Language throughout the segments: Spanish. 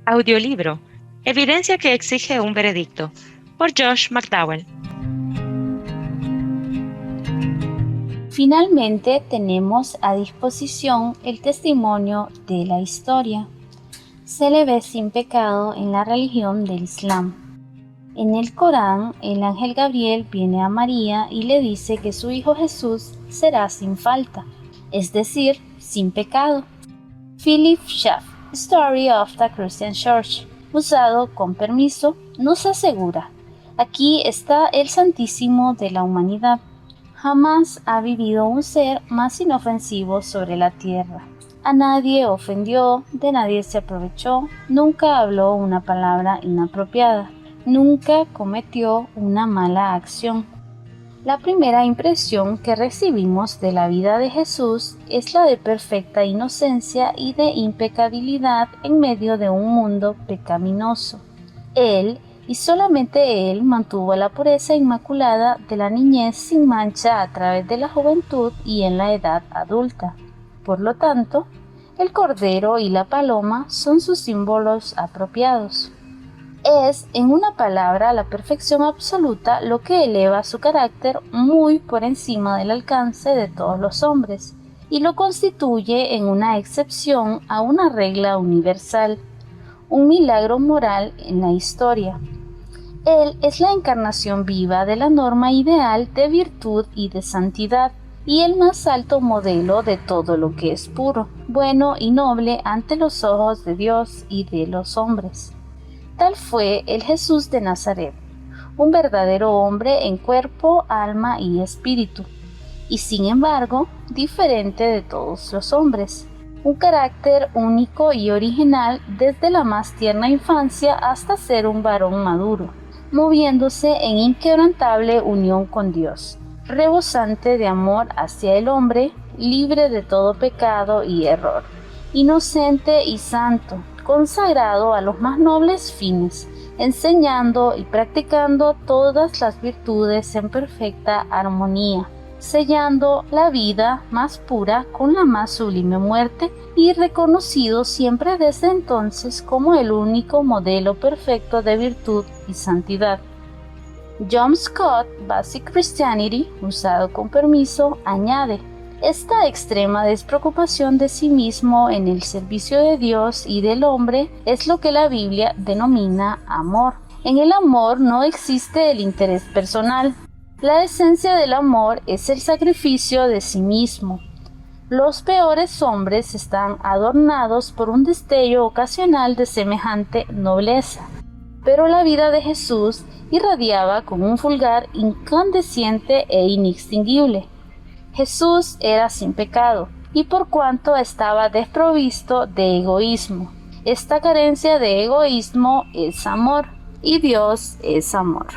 Audiolibro: Evidencia que exige un veredicto, por Josh McDowell. Finalmente tenemos a disposición el testimonio de la historia. Se le ve sin pecado en la religión del Islam. En el Corán, el ángel Gabriel viene a María y le dice que su hijo Jesús será sin falta, es decir, sin pecado. Philip Schaff, Story of the Christian Church, usado con permiso, nos asegura: aquí está el Santísimo de la humanidad. Jamás ha vivido un ser más inofensivo sobre la tierra. A nadie ofendió, de nadie se aprovechó, nunca habló una palabra inapropiada, nunca cometió una mala acción. La primera impresión que recibimos de la vida de Jesús es la de perfecta inocencia y de impecabilidad en medio de un mundo pecaminoso. Él, y solamente Él, mantuvo la pureza inmaculada de la niñez sin mancha a través de la juventud y en la edad adulta. Por lo tanto, el cordero y la paloma son sus símbolos apropiados. Es, en una palabra, la perfección absoluta lo que eleva su carácter muy por encima del alcance de todos los hombres y lo constituye en una excepción a una regla universal, un milagro moral en la historia. Él es la encarnación viva de la norma ideal de virtud y de santidad, y el más alto modelo de todo lo que es puro, bueno y noble ante los ojos de Dios y de los hombres. Tal fue el Jesús de Nazaret, un verdadero hombre en cuerpo, alma y espíritu, y sin embargo, diferente de todos los hombres. Un carácter único y original desde la más tierna infancia hasta ser un varón maduro, moviéndose en inquebrantable unión con Dios, rebosante de amor hacia el hombre, libre de todo pecado y error, inocente y santo, consagrado a los más nobles fines, enseñando y practicando todas las virtudes en perfecta armonía, sellando la vida más pura con la más sublime muerte y reconocido siempre desde entonces como el único modelo perfecto de virtud y santidad. John Scott, Basic Christianity, usado con permiso, añade: esta extrema despreocupación de sí mismo en el servicio de Dios y del hombre es lo que la Biblia denomina amor. En el amor no existe el interés personal. La esencia del amor es el sacrificio de sí mismo. Los peores hombres están adornados por un destello ocasional de semejante nobleza, pero la vida de Jesús irradiaba con un fulgor incandescente e inextinguible. Jesús era sin pecado, y por cuanto estaba desprovisto de egoísmo. Esta carencia de egoísmo es amor, y Dios es amor.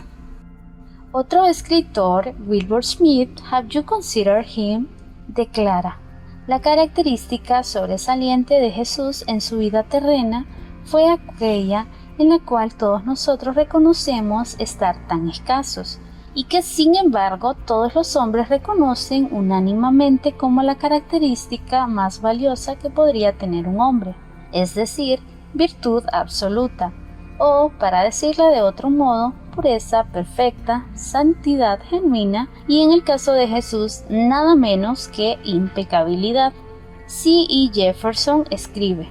Otro escritor, Wilbur Smith, Have You Considered Him?, declara: la característica sobresaliente de Jesús en su vida terrena fue aquella en la cual todos nosotros reconocemos estar tan escasos, y que sin embargo todos los hombres reconocen unánimemente como la característica más valiosa que podría tener un hombre, es decir, virtud absoluta, o, para decirla de otro modo, pureza perfecta, santidad genuina y, en el caso de Jesús, nada menos que impecabilidad. C.E. Jefferson escribe: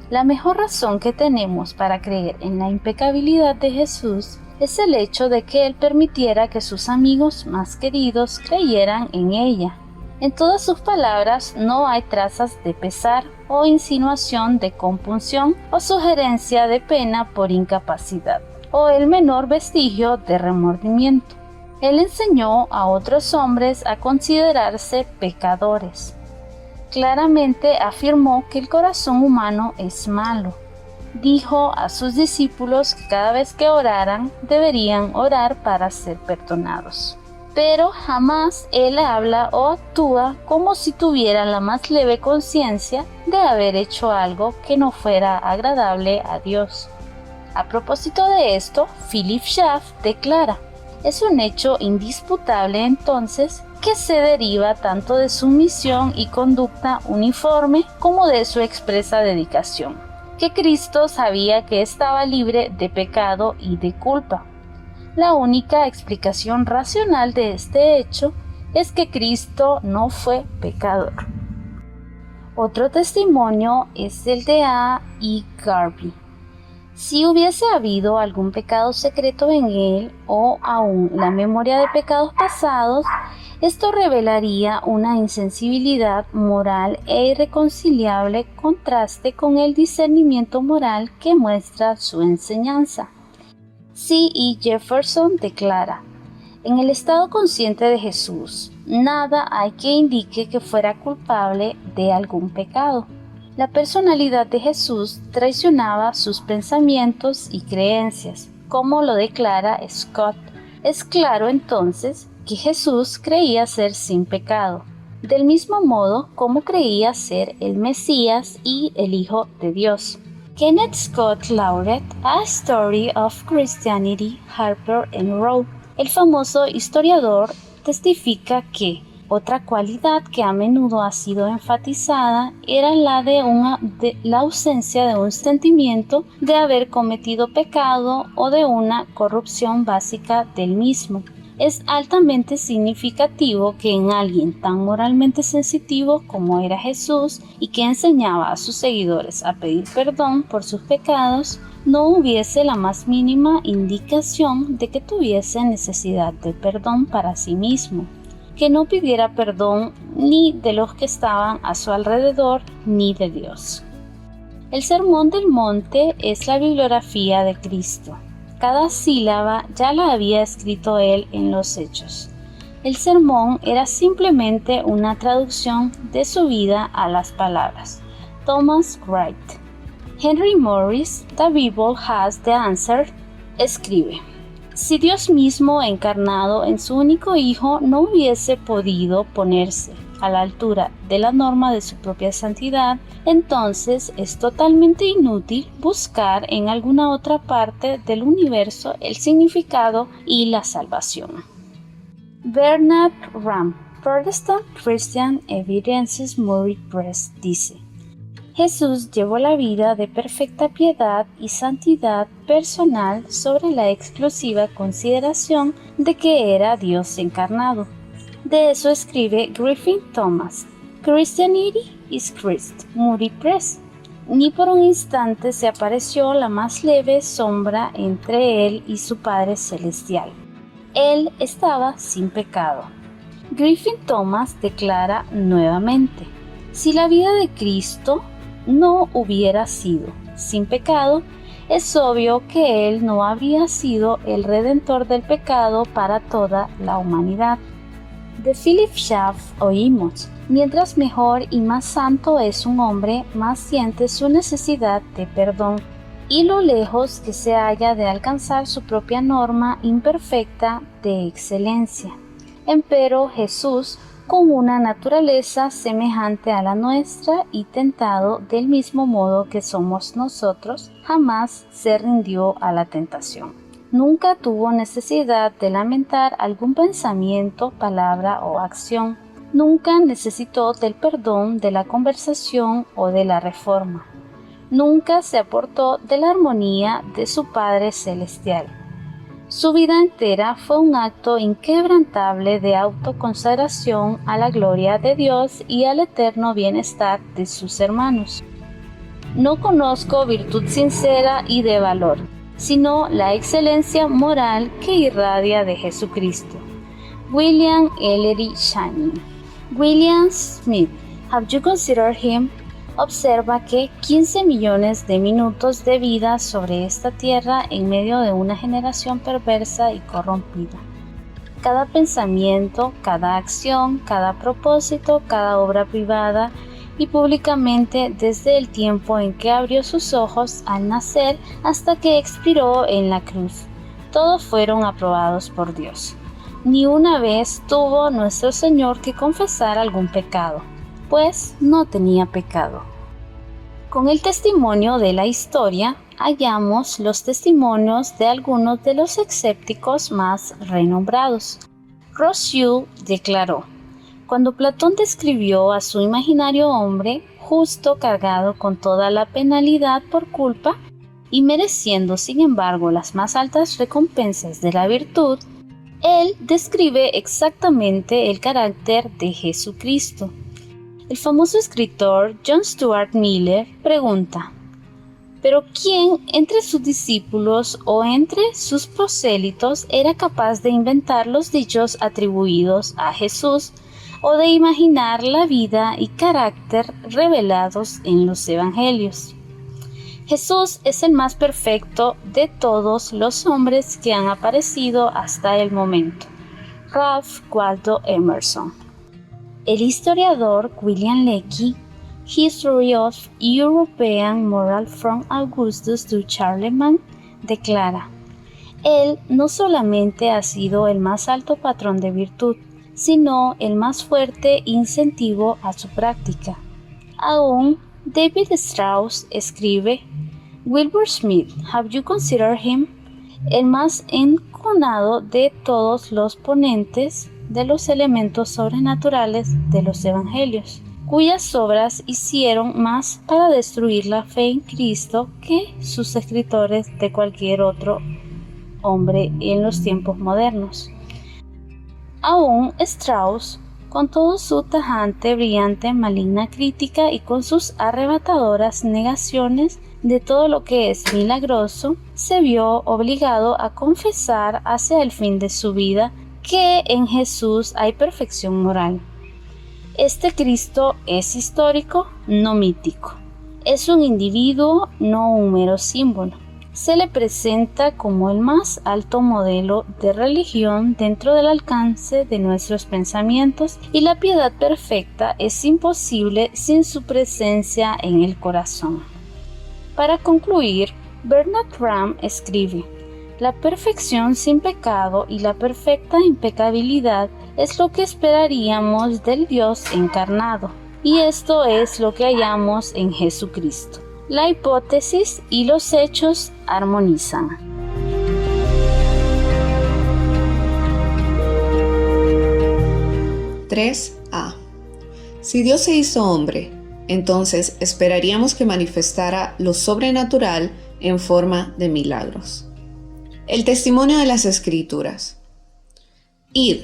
la mejor razón que tenemos para creer en la impecabilidad de Jesús es el hecho de que Él permitiera que sus amigos más queridos creyeran en ella. En todas sus palabras no hay trazas de pesar o insinuación de compunción o sugerencia de pena por incapacidad, o el menor vestigio de remordimiento. Él enseñó a otros hombres a considerarse pecadores. Claramente afirmó que el corazón humano es malo. Dijo a sus discípulos que cada vez que oraran, deberían orar para ser perdonados. Pero jamás Él habla o actúa como si tuviera la más leve conciencia de haber hecho algo que no fuera agradable a Dios. A propósito de esto, Philip Schaff declara: es un hecho indisputable entonces que se deriva tanto de su misión y conducta uniforme como de su expresa dedicación. que Cristo sabía que estaba libre de pecado y de culpa. La única explicación racional de este hecho es que Cristo no fue pecador. Otro testimonio es el de A. E. Garvey. Si hubiese habido algún pecado secreto en él o aún la memoria de pecados pasados, esto revelaría una insensibilidad moral e irreconciliable contraste con el discernimiento moral que muestra su enseñanza. C. E. Jefferson declara: en el estado consciente de Jesús, nada hay que indique que fuera culpable de algún pecado. La personalidad de Jesús traicionaba sus pensamientos y creencias, como lo declara Scott. Es claro entonces que Jesús creía ser sin pecado, del mismo modo como creía ser el Mesías y el Hijo de Dios. Kenneth Scott Lauret, A Story of Christianity, Harper and Row. El famoso historiador testifica que otra cualidad que a menudo ha sido enfatizada era la de la ausencia de un sentimiento de haber cometido pecado o de una corrupción básica del mismo. Es altamente significativo que en alguien tan moralmente sensitivo como era Jesús y que enseñaba a sus seguidores a pedir perdón por sus pecados, no hubiese la más mínima indicación de que tuviese necesidad de perdón para sí mismo, que no pidiera perdón ni de los que estaban a su alrededor ni de Dios. El Sermón del Monte es la bibliografía de Cristo. Cada sílaba ya la había escrito él en los Hechos. El sermón era simplemente una traducción de su vida a las palabras. Thomas Wright. Henry Morris, The Bible Has the Answer, escribe: si Dios mismo encarnado en su único Hijo no hubiese podido ponerse a la altura de la norma de su propia santidad, entonces es totalmente inútil buscar en alguna otra parte del universo el significado y la salvación. Bernard Ramm, Protestant Christian Evidences Murray Press, dice: Jesús llevó la vida de perfecta piedad y santidad personal sobre la exclusiva consideración de que era Dios encarnado. De eso escribe Griffin Thomas, Christianity is Christ, Moody Press. Ni por un instante se apareció la más leve sombra entre él y su Padre Celestial. Él estaba sin pecado. Griffin Thomas declara nuevamente: si la vida de Cristo no hubiera sido sin pecado, es obvio que Él no habría sido el redentor del pecado para toda la humanidad. De Philip Schaff oímos: mientras mejor y más santo es un hombre, más siente su necesidad de perdón, y lo lejos que se halla de alcanzar su propia norma imperfecta de excelencia. Empero Jesús, con una naturaleza semejante a la nuestra y tentado del mismo modo que somos nosotros, jamás se rindió a la tentación. Nunca tuvo necesidad de lamentar algún pensamiento, palabra o acción. Nunca necesitó del perdón, de la conversación o de la reforma. Nunca se aportó de la armonía de su Padre Celestial. Su vida entera fue un acto inquebrantable de autoconsagración a la gloria de Dios y al eterno bienestar de sus hermanos. No conozco virtud sincera y de valor, sino la excelencia moral que irradia de Jesucristo. William Ellery Channing. William Smith. Have you considered him? Observa que 15 millones de minutos de vida sobre esta tierra en medio de una generación perversa y corrompida. Cada pensamiento, cada acción, cada propósito, cada obra privada y públicamente desde el tiempo en que abrió sus ojos al nacer hasta que expiró en la cruz, todos fueron aprobados por Dios. Ni una vez tuvo nuestro Señor que confesar algún pecado, pues no tenía pecado. Con el testimonio de la historia, hallamos los testimonios de algunos de los escépticos más renombrados. Rossiu declaró: cuando Platón describió a su imaginario hombre, justo cargado con toda la penalidad por culpa y mereciendo sin embargo las más altas recompensas de la virtud, él describe exactamente el carácter de Jesucristo. El famoso escritor John Stuart Miller pregunta: ¿pero quién entre sus discípulos o entre sus prosélitos era capaz de inventar los dichos atribuidos a Jesús o de imaginar la vida y carácter revelados en los evangelios? Jesús es el más perfecto de todos los hombres que han aparecido hasta el momento. Ralph Waldo Emerson. El historiador William Lecky, History of European Moral from Augustus to Charlemagne, declara: él no solamente ha sido el más alto patrón de virtud, sino el más fuerte incentivo a su práctica. Aún David Strauss escribe: Wilbur Smith, have you considered him? El más enconado de todos los ponentes de los elementos sobrenaturales de los evangelios, cuyas obras hicieron más para destruir la fe en Cristo que sus escritores de cualquier otro hombre en los tiempos modernos. Aún Strauss, con todo su tajante, brillante, maligna crítica y con sus arrebatadoras negaciones de todo lo que es milagroso, se vio obligado a confesar hacia el fin de su vida que en Jesús hay perfección moral. Este Cristo es histórico, no mítico. Es un individuo, no un mero símbolo. Se le presenta como el más alto modelo de religión dentro del alcance de nuestros pensamientos, y la piedad perfecta es imposible sin su presencia en el corazón. Para concluir, Bernard Ram escribe: la perfección sin pecado y la perfecta impecabilidad es lo que esperaríamos del Dios encarnado, y esto es lo que hallamos en Jesucristo. La hipótesis y los hechos armonizan. (3a) Si Dios se hizo hombre, entonces esperaríamos que manifestara lo sobrenatural en forma de milagros. El testimonio de las Escrituras. Id,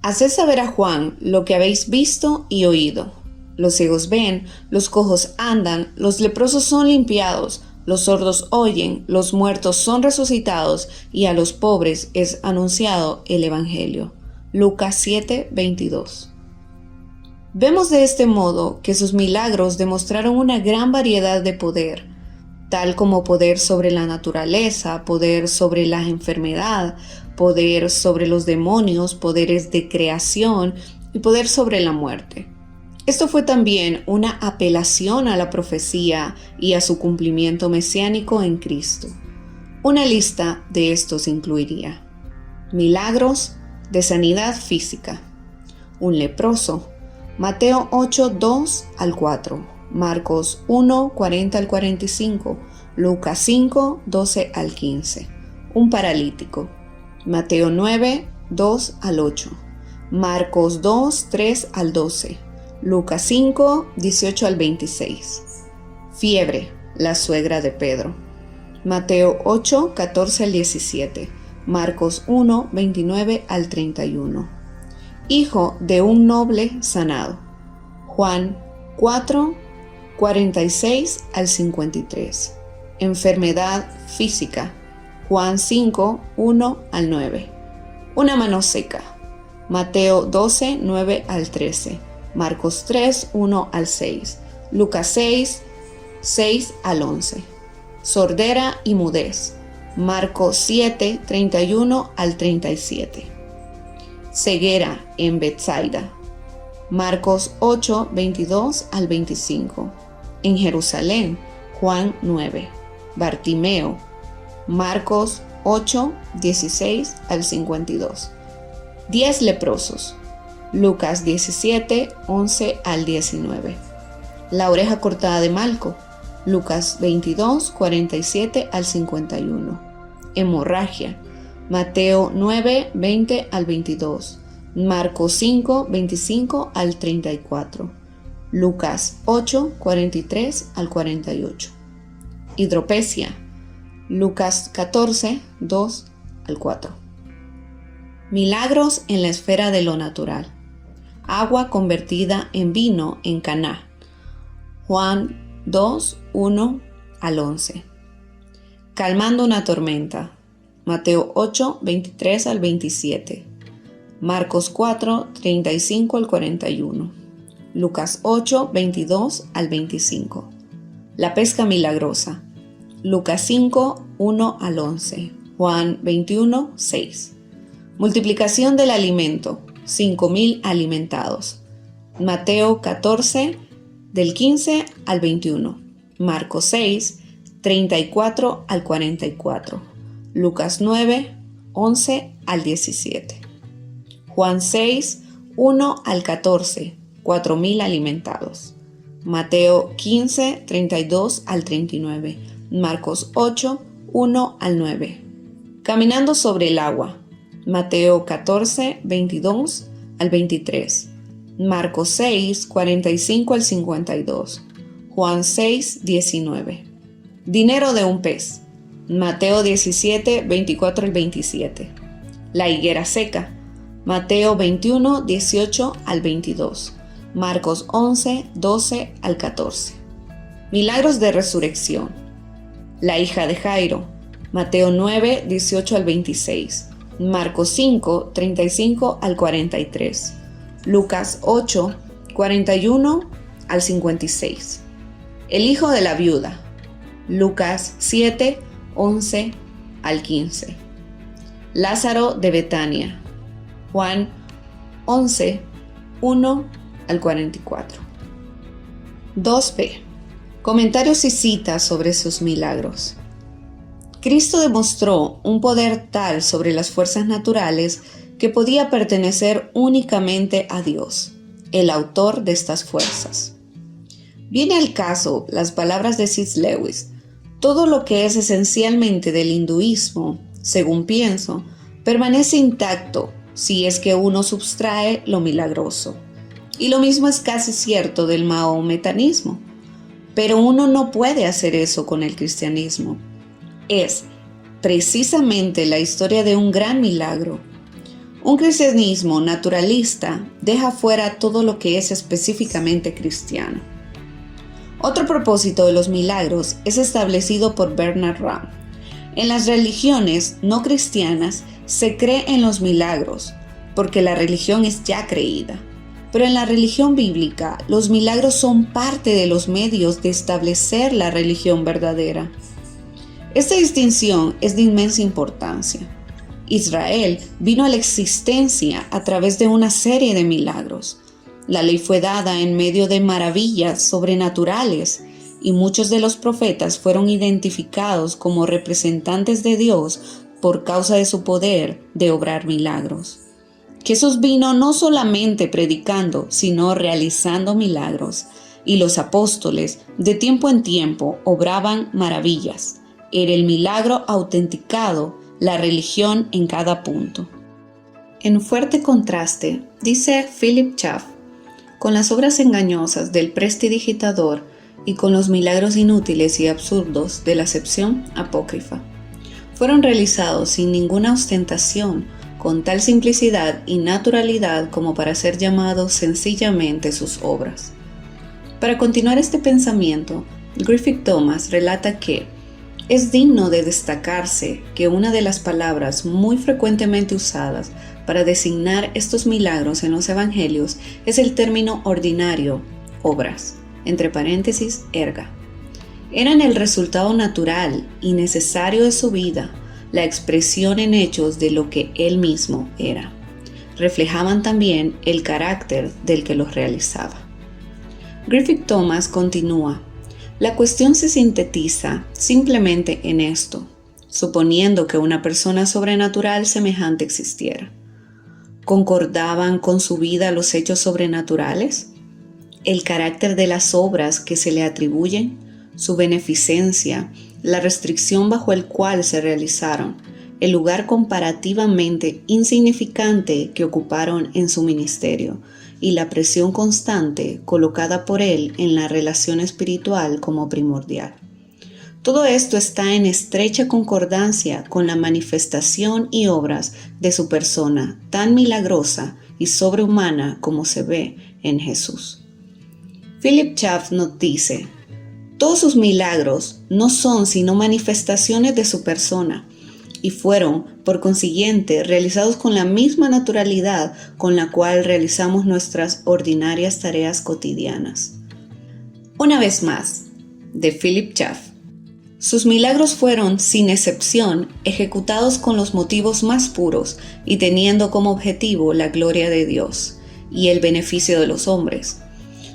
haced saber a Juan lo que habéis visto y oído. Los ciegos ven, los cojos andan, los leprosos son limpiados, los sordos oyen, los muertos son resucitados, y a los pobres es anunciado el Evangelio. Lucas 7:22. Vemos de este modo que sus milagros demostraron una gran variedad de poder, tal como poder sobre la naturaleza, poder sobre la enfermedad, poder sobre los demonios, poderes de creación y poder sobre la muerte. Esto fue también una apelación a la profecía y a su cumplimiento mesiánico en Cristo. Una lista de estos incluiría: milagros de sanidad física. Un leproso, Mateo 8:2 al 4, Marcos 1:40 al 45, Lucas 5:12 al 15. Un paralítico, Mateo 9:2 al 8, Marcos 2:3 al 12, Lucas 5:18 al 26. Fiebre, la suegra de Pedro, Mateo 8:14 al 17, Marcos 1:29 al 31. Hijo de un noble sanado, Juan 4:46 al 53. Enfermedad física, Juan 5:1 al 9. Una mano seca, Mateo 12:9 al 13, Marcos 3:1 al 6, Lucas 6:6 al 11. Sordera y mudez, Marcos 7:31 al 37. Ceguera en Betsaida, Marcos 8:22 al 25. En Jerusalén, Juan 9. Bartimeo, Marcos 8:16 al 52. 10 leprosos, Lucas 17:11 al 19. La oreja cortada de Malco, Lucas 22:47 al 51. Hemorragia, Mateo 9:20 al 22, Marcos 5:25 al 34. Lucas 8, 43 al 48. Hidropesia, Lucas 14, 2 al 4. Milagros en la esfera de lo natural. Agua convertida en vino en Caná. Juan 2, 1 al 11. Calmando una tormenta. Mateo 8, 23 al 27. Marcos 4, 35 al 41. Lucas 8, 22 al 25. La pesca milagrosa. Lucas 5, 1 al 11. Juan 21, 6. Multiplicación del alimento. 5,000 alimentados. Mateo 14, del 15 al 21. Marcos 6, 34 al 44. Lucas 9, 11 al 17. Juan 6, 1 al 14, 4,000 alimentados. Mateo 15, 32 al 39. Marcos 8, 1 al 9. Caminando sobre el agua. Mateo 14, 22 al 23. Marcos 6, 45 al 52. Juan 6, 19. Dinero de un pez. Mateo 17, 24 al 27. La higuera seca. Mateo 21, 18 al 22. Marcos 11, 12 al 14. Milagros de resurrección. La hija de Jairo. Mateo 9, 18 al 26. Marcos 5, 35 al 43. Lucas 8, 41 al 56. El hijo de la viuda. Lucas 7, 11 al 15. Lázaro de Betania. Juan 11, 1 al 44. 2b. Comentarios y citas sobre sus milagros. Cristo demostró un poder tal sobre las fuerzas naturales que podía pertenecer únicamente a Dios, el autor de estas fuerzas. Viene al caso las palabras de C.S. Lewis: todo lo que es esencialmente del hinduismo, según pienso, permanece intacto si es que uno subtrae lo milagroso. Y lo mismo es casi cierto del mahometanismo. Pero uno no puede hacer eso con el cristianismo. Es precisamente la historia de un gran milagro. Un cristianismo naturalista deja fuera todo lo que es específicamente cristiano. Otro propósito de los milagros es establecido por Bernard Ramm. En las religiones no cristianas se cree en los milagros, porque la religión es ya creída. Pero en la religión bíblica, los milagros son parte de los medios de establecer la religión verdadera. Esta distinción es de inmensa importancia. Israel vino a la existencia a través de una serie de milagros. La ley fue dada en medio de maravillas sobrenaturales y muchos de los profetas fueron identificados como representantes de Dios por causa de su poder de obrar milagros. Jesús vino no solamente predicando, sino realizando milagros, y los apóstoles de tiempo en tiempo obraban maravillas. Era el milagro autenticado, la religión en cada punto. En fuerte contraste, dice Philip Schaff, con las obras engañosas del prestidigitador y con los milagros inútiles y absurdos de la acepción apócrifa. Fueron realizados sin ninguna ostentación, con tal simplicidad y naturalidad como para ser llamados sencillamente sus obras. Para continuar este pensamiento, Griffith Thomas relata que es digno de destacarse que una de las palabras muy frecuentemente usadas para designar estos milagros en los evangelios es el término ordinario, obras, entre paréntesis, erga. Eran el resultado natural y necesario de su vida, la expresión en hechos de lo que él mismo era. Reflejaban también el carácter del que los realizaba. Griffith Thomas continúa: la cuestión se sintetiza simplemente en esto, suponiendo que una persona sobrenatural semejante existiera. ¿Concordaban con su vida los hechos sobrenaturales? ¿El carácter de las obras que se le atribuyen? ¿Su beneficencia? ¿La restricción bajo el cual se realizaron? ¿El lugar comparativamente insignificante que ocuparon en su ministerio? y la presión constante colocada por él en la relación espiritual como primordial. Todo esto está en estrecha concordancia con la manifestación y obras de su persona tan milagrosa y sobrehumana como se ve en Jesús. Philip Schaff nos dice: todos sus milagros no son sino manifestaciones de su persona y fueron, por consiguiente, realizados con la misma naturalidad con la cual realizamos nuestras ordinarias tareas cotidianas. Una vez más, de Philip Schaff: sus milagros fueron, sin excepción, ejecutados con los motivos más puros y teniendo como objetivo la gloria de Dios y el beneficio de los hombres.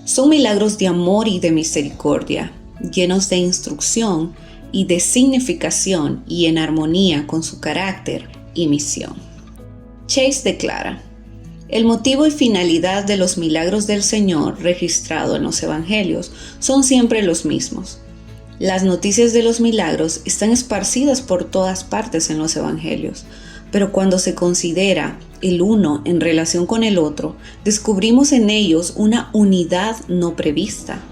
Son milagros de amor y de misericordia, llenos de instrucción y de significación y en armonía con su carácter y misión. Chase declara: el motivo y finalidad de los milagros del Señor registrado en los evangelios son siempre los mismos. Las noticias de los milagros están esparcidas por todas partes en los evangelios, pero cuando se considera el uno en relación con el otro, descubrimos en ellos una unidad no prevista.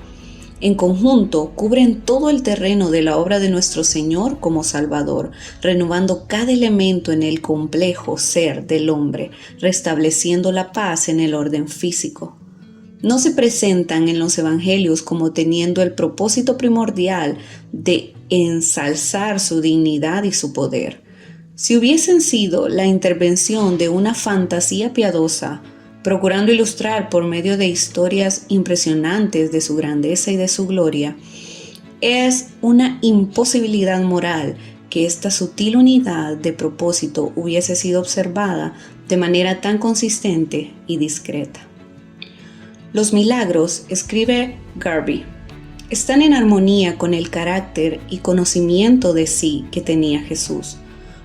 En conjunto, cubren todo el terreno de la obra de nuestro Señor como Salvador, renovando cada elemento en el complejo ser del hombre, restableciendo la paz en el orden físico. No se presentan en los evangelios como teniendo el propósito primordial de ensalzar su dignidad y su poder. Si hubiesen sido la intervención de una fantasía piadosa, procurando ilustrar por medio de historias impresionantes de su grandeza y de su gloria, es una imposibilidad moral que esta sutil unidad de propósito hubiese sido observada de manera tan consistente y discreta. Los milagros, escribe Garvey, están en armonía con el carácter y conocimiento de sí que tenía Jesús.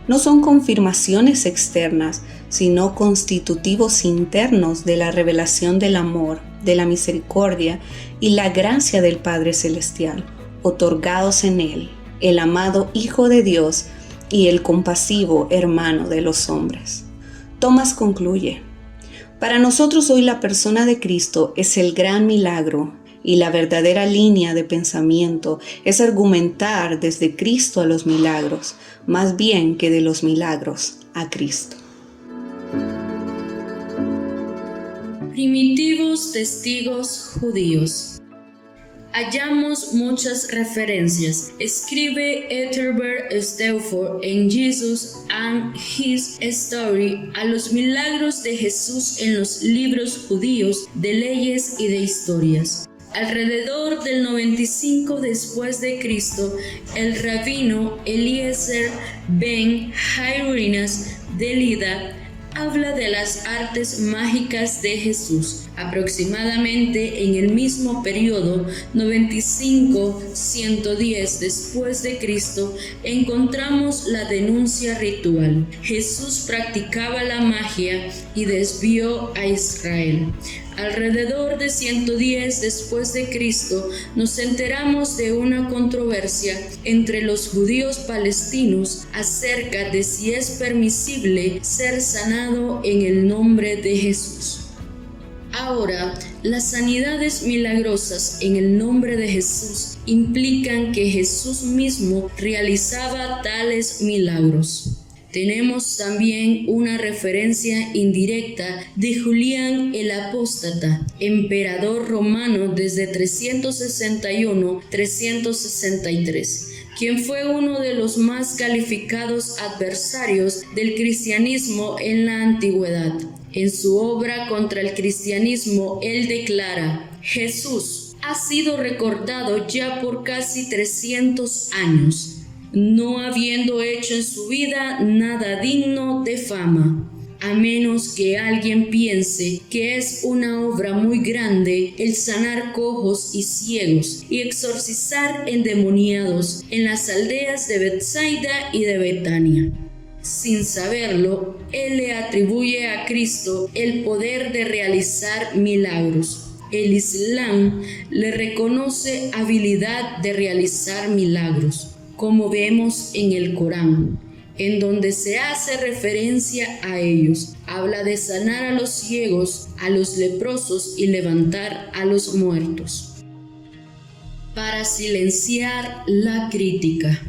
No son confirmaciones externas, sino constitutivos internos de la revelación del amor, de la misericordia y la gracia del Padre Celestial, otorgados en Él, el amado Hijo de Dios y el compasivo hermano de los hombres. Thomas concluye: para nosotros hoy la persona de Cristo es el gran milagro y la verdadera línea de pensamiento es argumentar desde Cristo a los milagros, más bien que de los milagros a Cristo. Primitivos testigos judíos. Hallamos muchas referencias. Escribe Ethelbert Stauffer en Jesus and His Story a los milagros de Jesús en los libros judíos de leyes y de historias. Alrededor del 95 después de Cristo, el rabino Eliezer ben Jairinas de Lida habla de las artes mágicas de Jesús. Aproximadamente en el mismo periodo, 95-110 después de Cristo, encontramos la denuncia ritual. Jesús practicaba la magia y desvió a Israel. Alrededor de 110 después de Cristo, nos enteramos de una controversia entre los judíos palestinos acerca de si es permisible ser sanado en el nombre de Jesús. Ahora, las sanidades milagrosas en el nombre de Jesús implican que Jesús mismo realizaba tales milagros. Tenemos también una referencia indirecta de Julián el Apóstata, emperador romano desde 361-363, quien fue uno de los más calificados adversarios del cristianismo en la antigüedad. En su obra contra el cristianismo, él declara: Jesús ha sido recordado ya por casi 300 años, no habiendo hecho en su vida nada digno de fama, a menos que alguien piense que es una obra muy grande el sanar cojos y ciegos y exorcizar endemoniados en las aldeas de Betsaida y de Betania. Sin saberlo, él le atribuye a Cristo el poder de realizar milagros. El Islam le reconoce habilidad de realizar milagros, como vemos en el Corán. en donde se hace referencia a ellos. Habla de sanar a los ciegos, a los leprosos y levantar a los muertos. Para silenciar la crítica.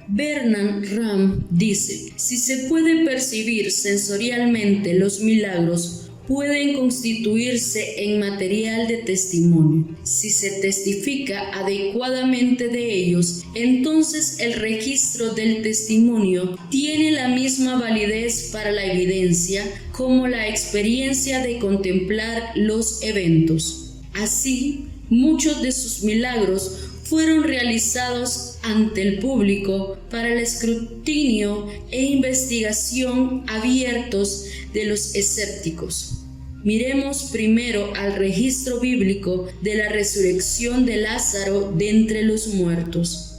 Bernard Ramm dice: si se puede percibir sensorialmente los milagros, pueden constituirse en material de testimonio. Si se testifica adecuadamente de ellos, entonces el registro del testimonio tiene la misma validez para la evidencia como la experiencia de contemplar los eventos. Así, muchos de sus milagros fueron realizados ante el público para el escrutinio e investigación abiertos de los escépticos. Miremos primero al registro bíblico de la resurrección de Lázaro de entre los muertos.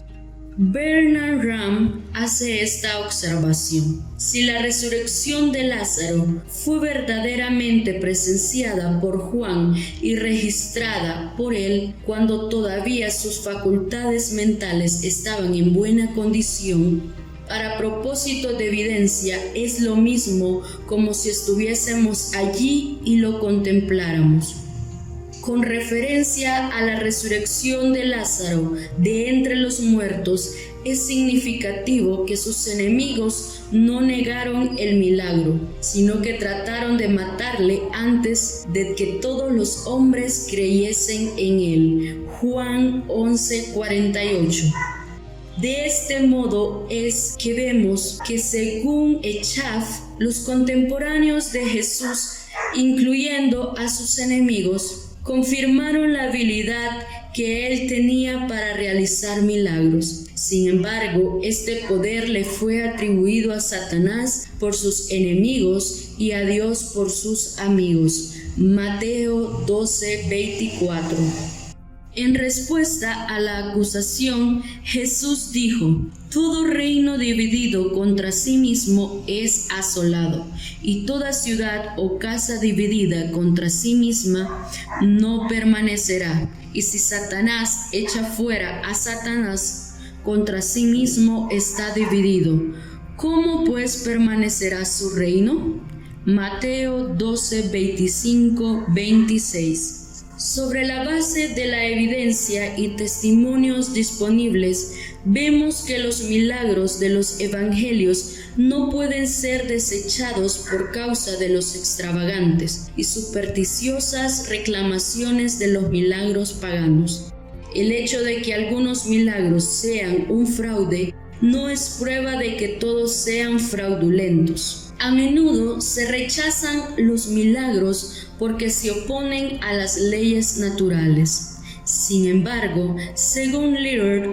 Bernard Ramm hace esta observación: si la resurrección de Lázaro fue verdaderamente presenciada por Juan y registrada por él cuando todavía sus facultades mentales estaban en buena condición, para propósito de evidencia es lo mismo como si estuviésemos allí y lo contempláramos. Con referencia a la resurrección de Lázaro de entre los muertos, es significativo que sus enemigos no negaron el milagro, sino que trataron de matarle antes de que todos los hombres creyesen en él. Juan 11:48. De este modo es que vemos que, según Echaf, los contemporáneos de Jesús, incluyendo a sus enemigos, confirmaron la habilidad que él tenía para realizar milagros. Sin embargo, este poder le fue atribuido a Satanás por sus enemigos y a Dios por sus amigos. Mateo 12:24. En respuesta a la acusación, Jesús dijo: todo reino dividido contra sí mismo es asolado, y toda ciudad o casa dividida contra sí misma no permanecerá. Y si Satanás echa fuera a Satanás, contra sí mismo está dividido. ¿Cómo pues permanecerá su reino? Mateo 12:25-26. Sobre la base de la evidencia y testimonios disponibles, vemos que los milagros de los evangelios no pueden ser desechados por causa de los extravagantes y supersticiosas reclamaciones de los milagros paganos. El hecho de que algunos milagros sean un fraude no es prueba de que todos sean fraudulentos. A menudo se rechazan los milagros porque se oponen a las leyes naturales. Sin embargo, según Lillard,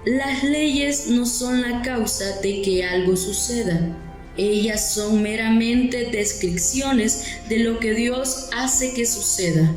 las leyes no son la causa de que algo suceda. Ellas son meramente descripciones de lo que Dios hace que suceda.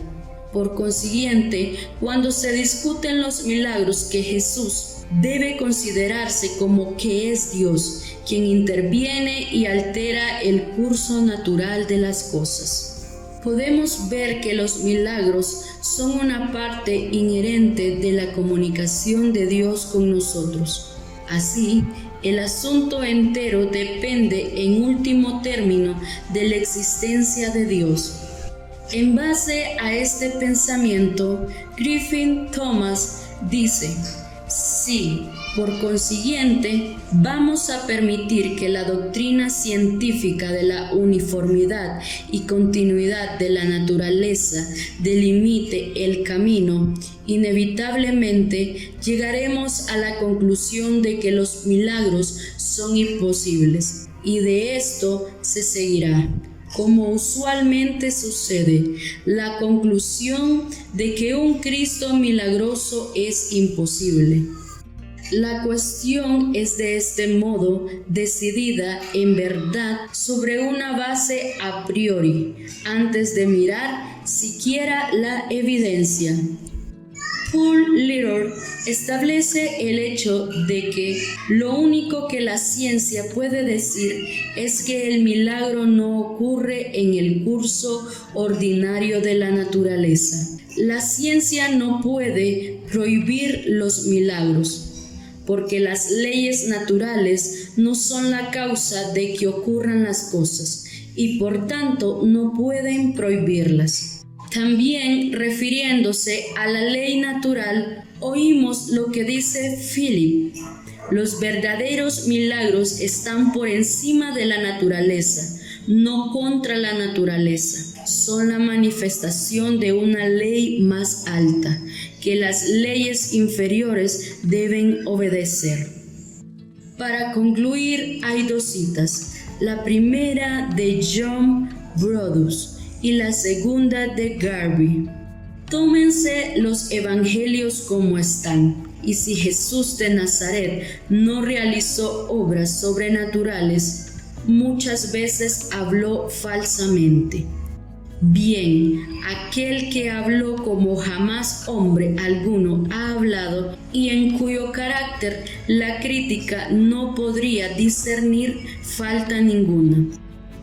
Por consiguiente, cuando se discuten los milagros que Jesús debe considerarse como que es Dios quien interviene y altera el curso natural de las cosas. Podemos ver que los milagros son una parte inherente de la comunicación de Dios con nosotros. Así, el asunto entero depende en último término de la existencia de Dios. En base a este pensamiento, Griffin Thomas dice: sí, por consiguiente, vamos a permitir que la doctrina científica de la uniformidad y continuidad de la naturaleza delimite el camino. Inevitablemente llegaremos a la conclusión de que los milagros son imposibles, y de esto se seguirá, como usualmente sucede, la conclusión de que un Cristo milagroso es imposible. La cuestión es de este modo decidida en verdad sobre una base a priori, antes de mirar siquiera la evidencia. Paul Lillard establece el hecho de que lo único que la ciencia puede decir es que el milagro no ocurre en el curso ordinario de la naturaleza. La ciencia no puede prohibir los milagros. porque las leyes naturales no son la causa de que ocurran las cosas y por tanto no pueden prohibirlas. También refiriéndose a la ley natural, oímos lo que dice Philip: los verdaderos milagros están por encima de la naturaleza, no contra la naturaleza. Son la manifestación de una ley más alta, que las leyes inferiores deben obedecer. Para concluir, hay dos citas. La primera de John Brodus y la segunda de Garvey. Tómense los evangelios como están, y si Jesús de Nazaret no realizó obras sobrenaturales, muchas veces habló falsamente. Bien, aquel que habló como jamás hombre alguno ha hablado y en cuyo carácter la crítica no podría discernir falta ninguna.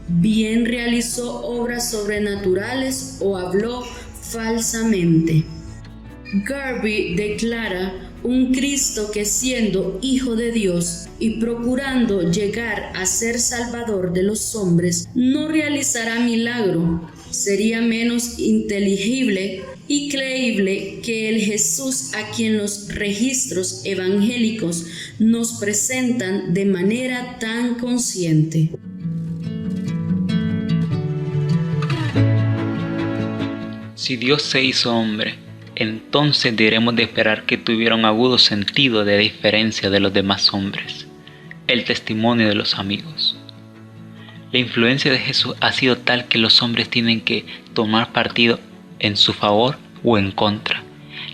Bien realizó obras sobrenaturales o habló falsamente. Garvey declara: un Cristo que siendo Hijo de Dios y procurando llegar a ser Salvador de los hombres, no realizará milagro. Sería menos inteligible y creíble que el Jesús a quien los registros evangélicos nos presentan de manera tan consciente. Si Dios se hizo hombre, entonces deberemos de esperar que tuviera un agudo sentido de diferencia de los demás hombres, el testimonio de los amigos. La influencia de Jesús ha sido tal que los hombres tienen que tomar partido en su favor o en contra.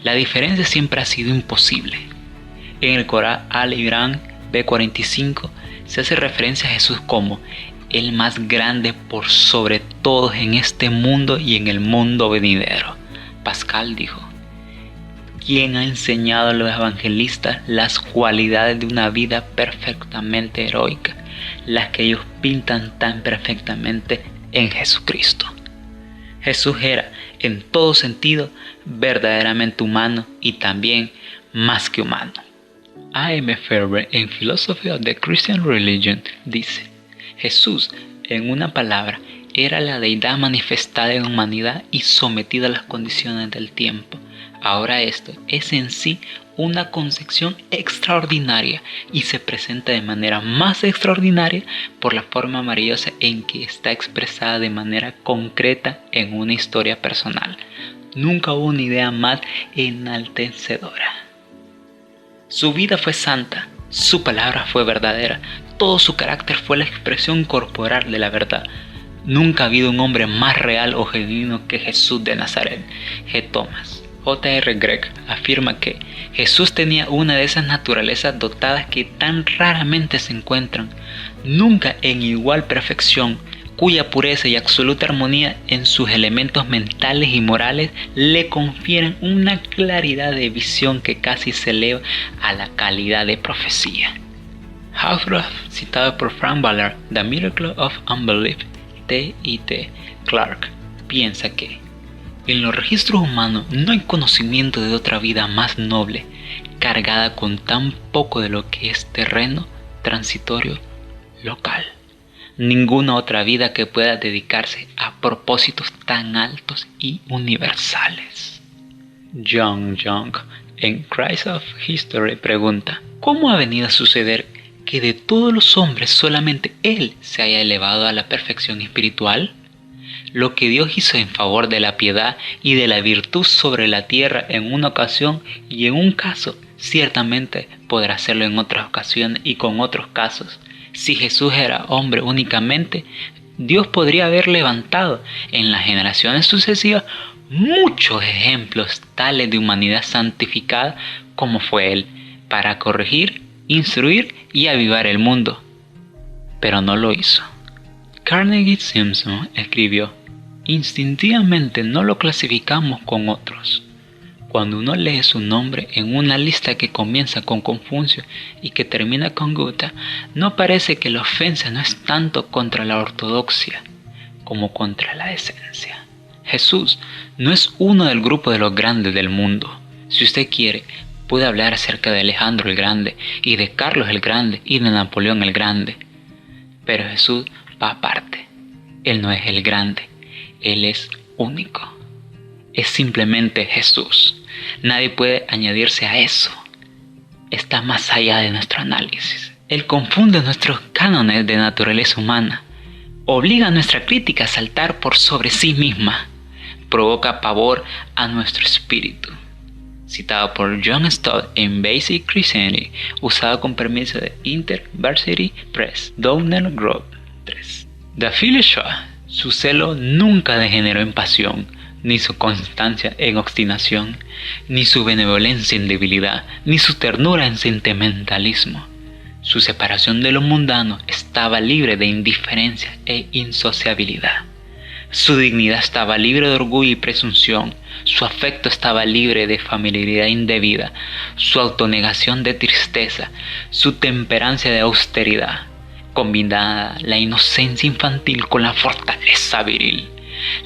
La diferencia siempre ha sido imposible. En el Corán Al-Imran B45 se hace referencia a Jesús como el más grande por sobre todos en este mundo y en el mundo venidero. Pascal dijo: ¿quién ha enseñado a los evangelistas las cualidades de una vida perfectamente heroica, las que ellos pintan tan perfectamente en Jesucristo? Jesús era, en todo sentido, verdaderamente humano y también más que humano. A.M. Ferber, en Philosophy of the Christian Religion, dice: Jesús, en una palabra, era la deidad manifestada en humanidad y sometida a las condiciones del tiempo. Ahora esto es en sí una concepción extraordinaria y se presenta de manera más extraordinaria por la forma maravillosa en que está expresada de manera concreta en una historia personal. Nunca hubo una idea más enaltecedora. Su vida fue santa, su palabra fue verdadera, todo su carácter fue la expresión corporal de la verdad. Nunca ha habido un hombre más real o genuino que Jesús de Nazaret. G. Thomas. J.R. Gregg afirma que Jesús tenía una de esas naturalezas dotadas que tan raramente se encuentran, nunca en igual perfección, cuya pureza y absoluta armonía en sus elementos mentales y morales le confieren una claridad de visión que casi se eleva a la calidad de profecía. Hawthorne, citado por Frank Ballard, The Miracle of Unbelief, T.I.T. Clark, piensa que en los registros humanos no hay conocimiento de otra vida más noble, cargada con tan poco de lo que es terreno, transitorio, local. Ninguna otra vida que pueda dedicarse a propósitos tan altos y universales. John Young, en Christ of History, pregunta: ¿cómo ha venido a suceder que de todos los hombres solamente Él se haya elevado a la perfección espiritual? Lo que Dios hizo en favor de la piedad y de la virtud sobre la tierra en una ocasión y en un caso, ciertamente podrá hacerlo en otras ocasiones y con otros casos. Si Jesús era hombre únicamente, Dios podría haber levantado en las generaciones sucesivas muchos ejemplos tales de humanidad santificada como fue Él, para corregir, instruir y avivar el mundo. Pero no lo hizo. Carnegie Simpson escribió: instintivamente no lo clasificamos con otros. Cuando uno lee su nombre en una lista que comienza con Confucio y que termina con Goethe, no parece que la ofensa no es tanto contra la ortodoxia como contra la esencia. Jesús no es uno del grupo de los grandes del mundo. Si usted quiere, Pude hablar acerca de Alejandro el Grande y de Carlos el Grande y de Napoleón el Grande. Pero Jesús va aparte. Él no es el grande. Él es único. Es simplemente Jesús. Nadie puede añadirse a eso. Está más allá de nuestro análisis. Él confunde nuestros cánones de naturaleza humana. Obliga a nuestra crítica a saltar por sobre sí misma. Provoca pavor a nuestro espíritu. Citado por John Stott en Basic Christianity, usado con permiso de InterVarsity Press, Downell Grove 3. De Philip Shaw, su celo nunca degeneró en pasión, ni su constancia en obstinación, ni su benevolencia en debilidad, ni su ternura en sentimentalismo. Su separación de lo mundano estaba libre de indiferencia e insociabilidad. Su dignidad estaba libre de orgullo y presunción, su afecto estaba libre de familiaridad indebida, su autonegación de tristeza, su temperancia de austeridad, combinada la inocencia infantil con la fortaleza viril,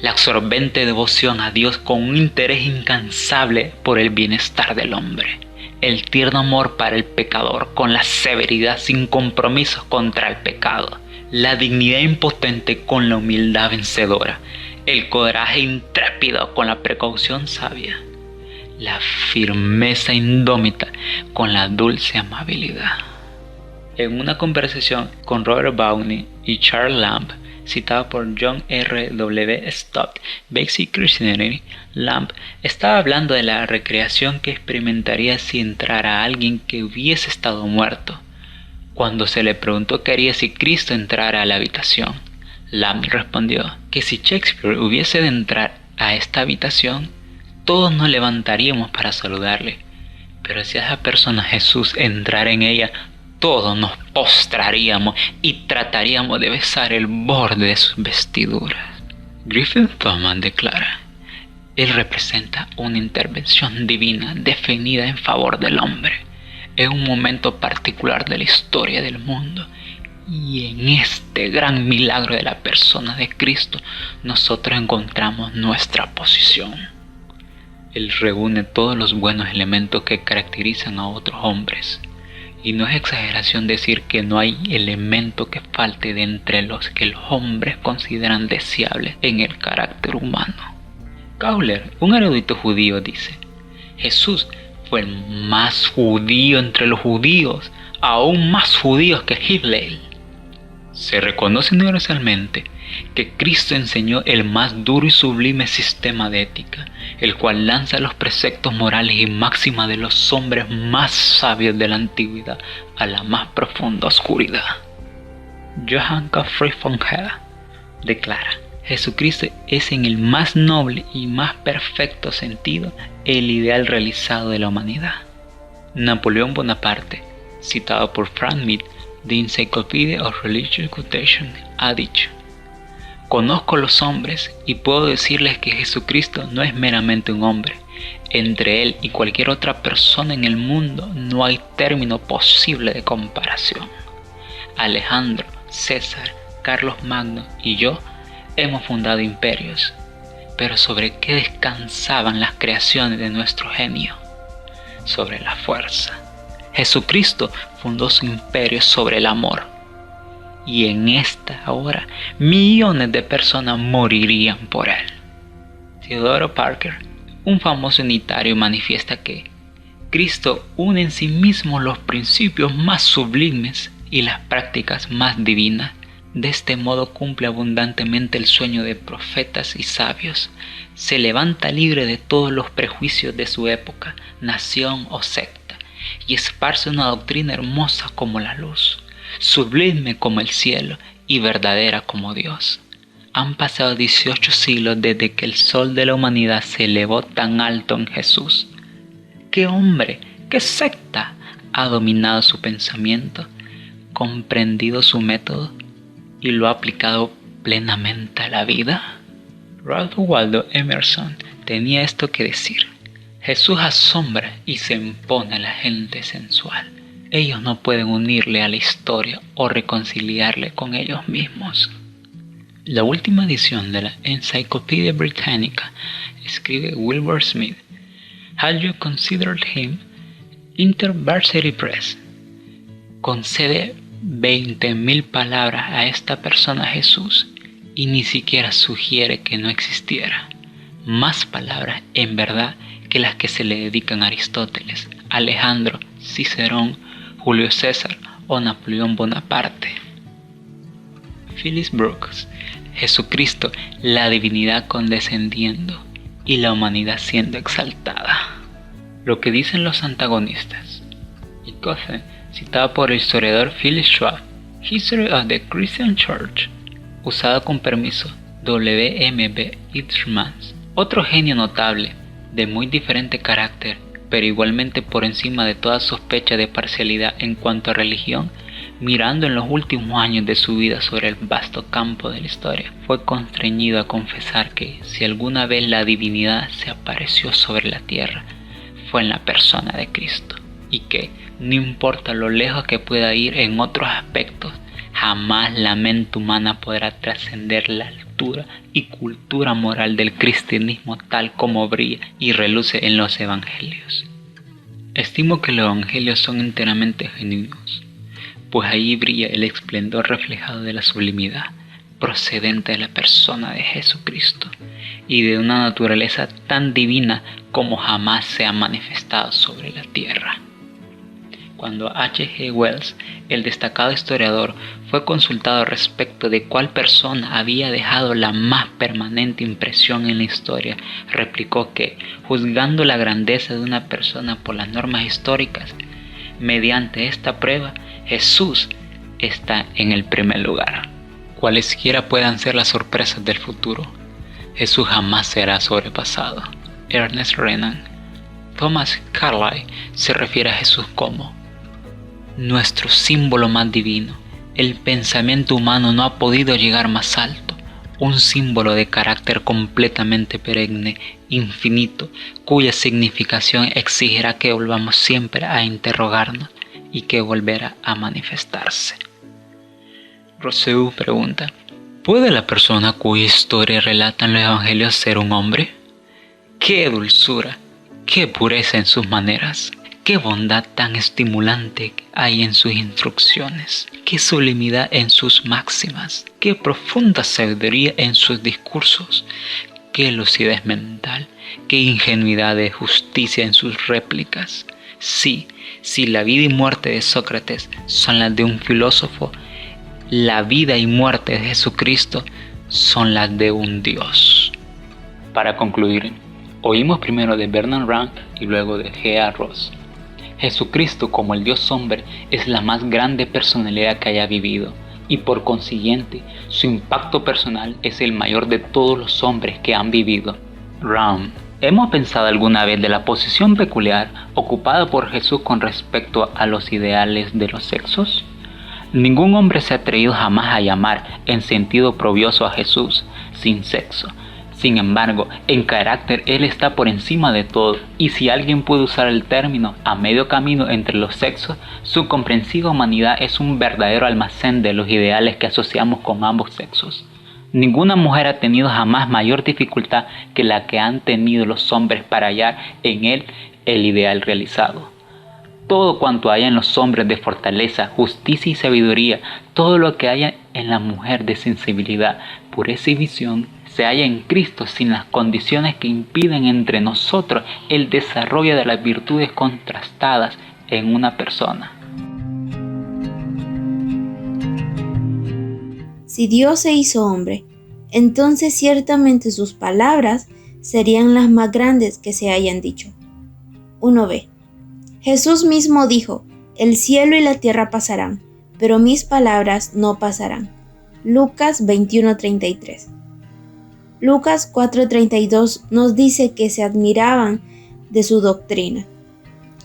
la absorbente devoción a Dios con un interés incansable por el bienestar del hombre, el tierno amor para el pecador con la severidad sin compromisos contra el pecado, la dignidad impotente con la humildad vencedora, el coraje intrépido con la precaución sabia, la firmeza indómita con la dulce amabilidad. En una conversación con Robert Bowne y Charles Lamb, citado por John R. W. Stott, Basic Christianity, Lamb estaba hablando de la recreación que experimentaría si entrara alguien que hubiese estado muerto. Cuando se le preguntó qué haría si Cristo entrara a la habitación, Lamb respondió que si Shakespeare hubiese de entrar a esta habitación, todos nos levantaríamos para saludarle, pero si a esa persona Jesús entrara en ella, todos nos postraríamos y trataríamos de besar el borde de sus vestiduras. Griffith Thomas declara: Él representa una intervención divina definida en favor del hombre, en un momento particular de la historia del mundo, y en este gran milagro de la persona de Cristo nosotros encontramos nuestra posición. Él reúne todos los buenos elementos que caracterizan a otros hombres, y no es exageración decir que no hay elemento que falte de entre los que los hombres consideran deseables en el carácter humano. Cowler, un erudito judío, dice: Jesús fue el más judío entre los judíos, aún más judíos que Hillel. Se reconoce universalmente que Cristo enseñó el más duro y sublime sistema de ética, el cual lanza los preceptos morales y máximas de los hombres más sabios de la antigüedad a la más profunda oscuridad. Johann Gottfried von Herder declara: Jesucristo es en el más noble y más perfecto sentido el ideal realizado de la humanidad. Napoleón Bonaparte, citado por Frank Mead, The Encyclopedia of Religious Quotation, ha dicho: Conozco los hombres y puedo decirles que Jesucristo no es meramente un hombre. Entre él y cualquier otra persona en el mundo no hay término posible de comparación. Alejandro, César, Carlos Magno y yo hemos fundado imperios, pero ¿sobre qué descansaban las creaciones de nuestro genio? Sobre la fuerza. Jesucristo fundó su imperio sobre el amor. Y en esta hora millones de personas morirían por él. Theodore Parker, un famoso unitario, manifiesta que Cristo une en sí mismo los principios más sublimes y las prácticas más divinas. De este modo cumple abundantemente el sueño de profetas y sabios. Se levanta libre de todos los prejuicios de su época, nación o secta, y esparce una doctrina hermosa como la luz, sublime como el cielo y verdadera como Dios. Han pasado 18 siglos desde que el sol de la humanidad se elevó tan alto en Jesús. ¿Qué hombre, qué secta ha dominado su pensamiento, comprendido su método y lo ha aplicado plenamente a la vida? Ralph Waldo Emerson tenía esto que decir: Jesús asombra y se impone a la gente sensual. Ellos no pueden unirle a la historia o reconciliarle con ellos mismos. La última edición de la Encyclopedia Britannica, escribe Wilbur Smith: Have you considered him? InterVarsity Press concede 20.000 palabras a esta persona Jesús y ni siquiera sugiere que no existiera. Más palabras en verdad que las que se le dedican a Aristóteles, Alejandro, Cicerón, Julio César o Napoleón Bonaparte. Phillips Brooks: Jesucristo, la divinidad condescendiendo y la humanidad siendo exaltada. Lo que dicen los antagonistas. Y Cohen, citado por el historiador Philip Schwab, History of the Christian Church, usado con permiso, W.M.B. Eastermans. Otro genio notable, de muy diferente carácter, pero igualmente por encima de toda sospecha de parcialidad en cuanto a religión, mirando en los últimos años de su vida sobre el vasto campo de la historia, fue constreñido a confesar que si alguna vez la divinidad se apareció sobre la tierra, fue en la persona de Cristo, y que, no importa lo lejos que pueda ir en otros aspectos, jamás la mente humana podrá trascender la altura y cultura moral del cristianismo tal como brilla y reluce en los evangelios. Estimo que los evangelios son enteramente genuinos, pues allí brilla el esplendor reflejado de la sublimidad procedente de la persona de Jesucristo y de una naturaleza tan divina como jamás se ha manifestado sobre la tierra. Cuando H.G. Wells, el destacado historiador, fue consultado respecto de cuál persona había dejado la más permanente impresión en la historia, replicó que, juzgando la grandeza de una persona por las normas históricas, mediante esta prueba, Jesús está en el primer lugar. Cualesquiera puedan ser las sorpresas del futuro, Jesús jamás será sobrepasado. Ernest Renan. Thomas Carlyle se refiere a Jesús como nuestro símbolo más divino. El pensamiento humano no ha podido llegar más alto. Un símbolo de carácter completamente perenne, infinito, cuya significación exigirá que volvamos siempre a interrogarnos y que volverá a manifestarse. Rousseau pregunta: ¿puede la persona cuya historia relatan los evangelios ser un hombre? ¡Qué dulzura! ¡Qué pureza en sus maneras! ¡Qué bondad tan estimulante hay en sus instrucciones! ¡Qué sublimidad en sus máximas! ¡Qué profunda sabiduría en sus discursos! ¡Qué lucidez mental! ¡Qué ingenuidad de justicia en sus réplicas! Sí, si la vida y muerte de Sócrates son las de un filósofo, la vida y muerte de Jesucristo son las de un Dios. Para concluir, oímos primero de Bernard Rank y luego de G.A. Ross. Jesucristo como el Dios hombre es la más grande personalidad que haya vivido y por consiguiente su impacto personal es el mayor de todos los hombres que han vivido. Rank. ¿Hemos pensado alguna vez de la posición peculiar ocupada por Jesús con respecto a los ideales de los sexos? Ningún hombre se ha atrevido jamás a llamar en sentido oprobioso a Jesús sin sexo. Sin embargo, en carácter Él está por encima de todo, y si alguien puede usar el término a medio camino entre los sexos, su comprensiva humanidad es un verdadero almacén de los ideales que asociamos con ambos sexos. Ninguna mujer ha tenido jamás mayor dificultad que la que han tenido los hombres para hallar en Él el ideal realizado. Todo cuanto haya en los hombres de fortaleza, justicia y sabiduría, todo lo que haya en la mujer de sensibilidad, pureza y visión, se halla en Cristo sin las condiciones que impiden entre nosotros el desarrollo de las virtudes contrastadas en una persona. Si Dios se hizo hombre, entonces ciertamente sus palabras serían las más grandes que se hayan dicho. 1b. Jesús mismo dijo: el cielo y la tierra pasarán, pero mis palabras no pasarán. Lucas 21:33. Lucas 4:32 nos dice que se admiraban de su doctrina.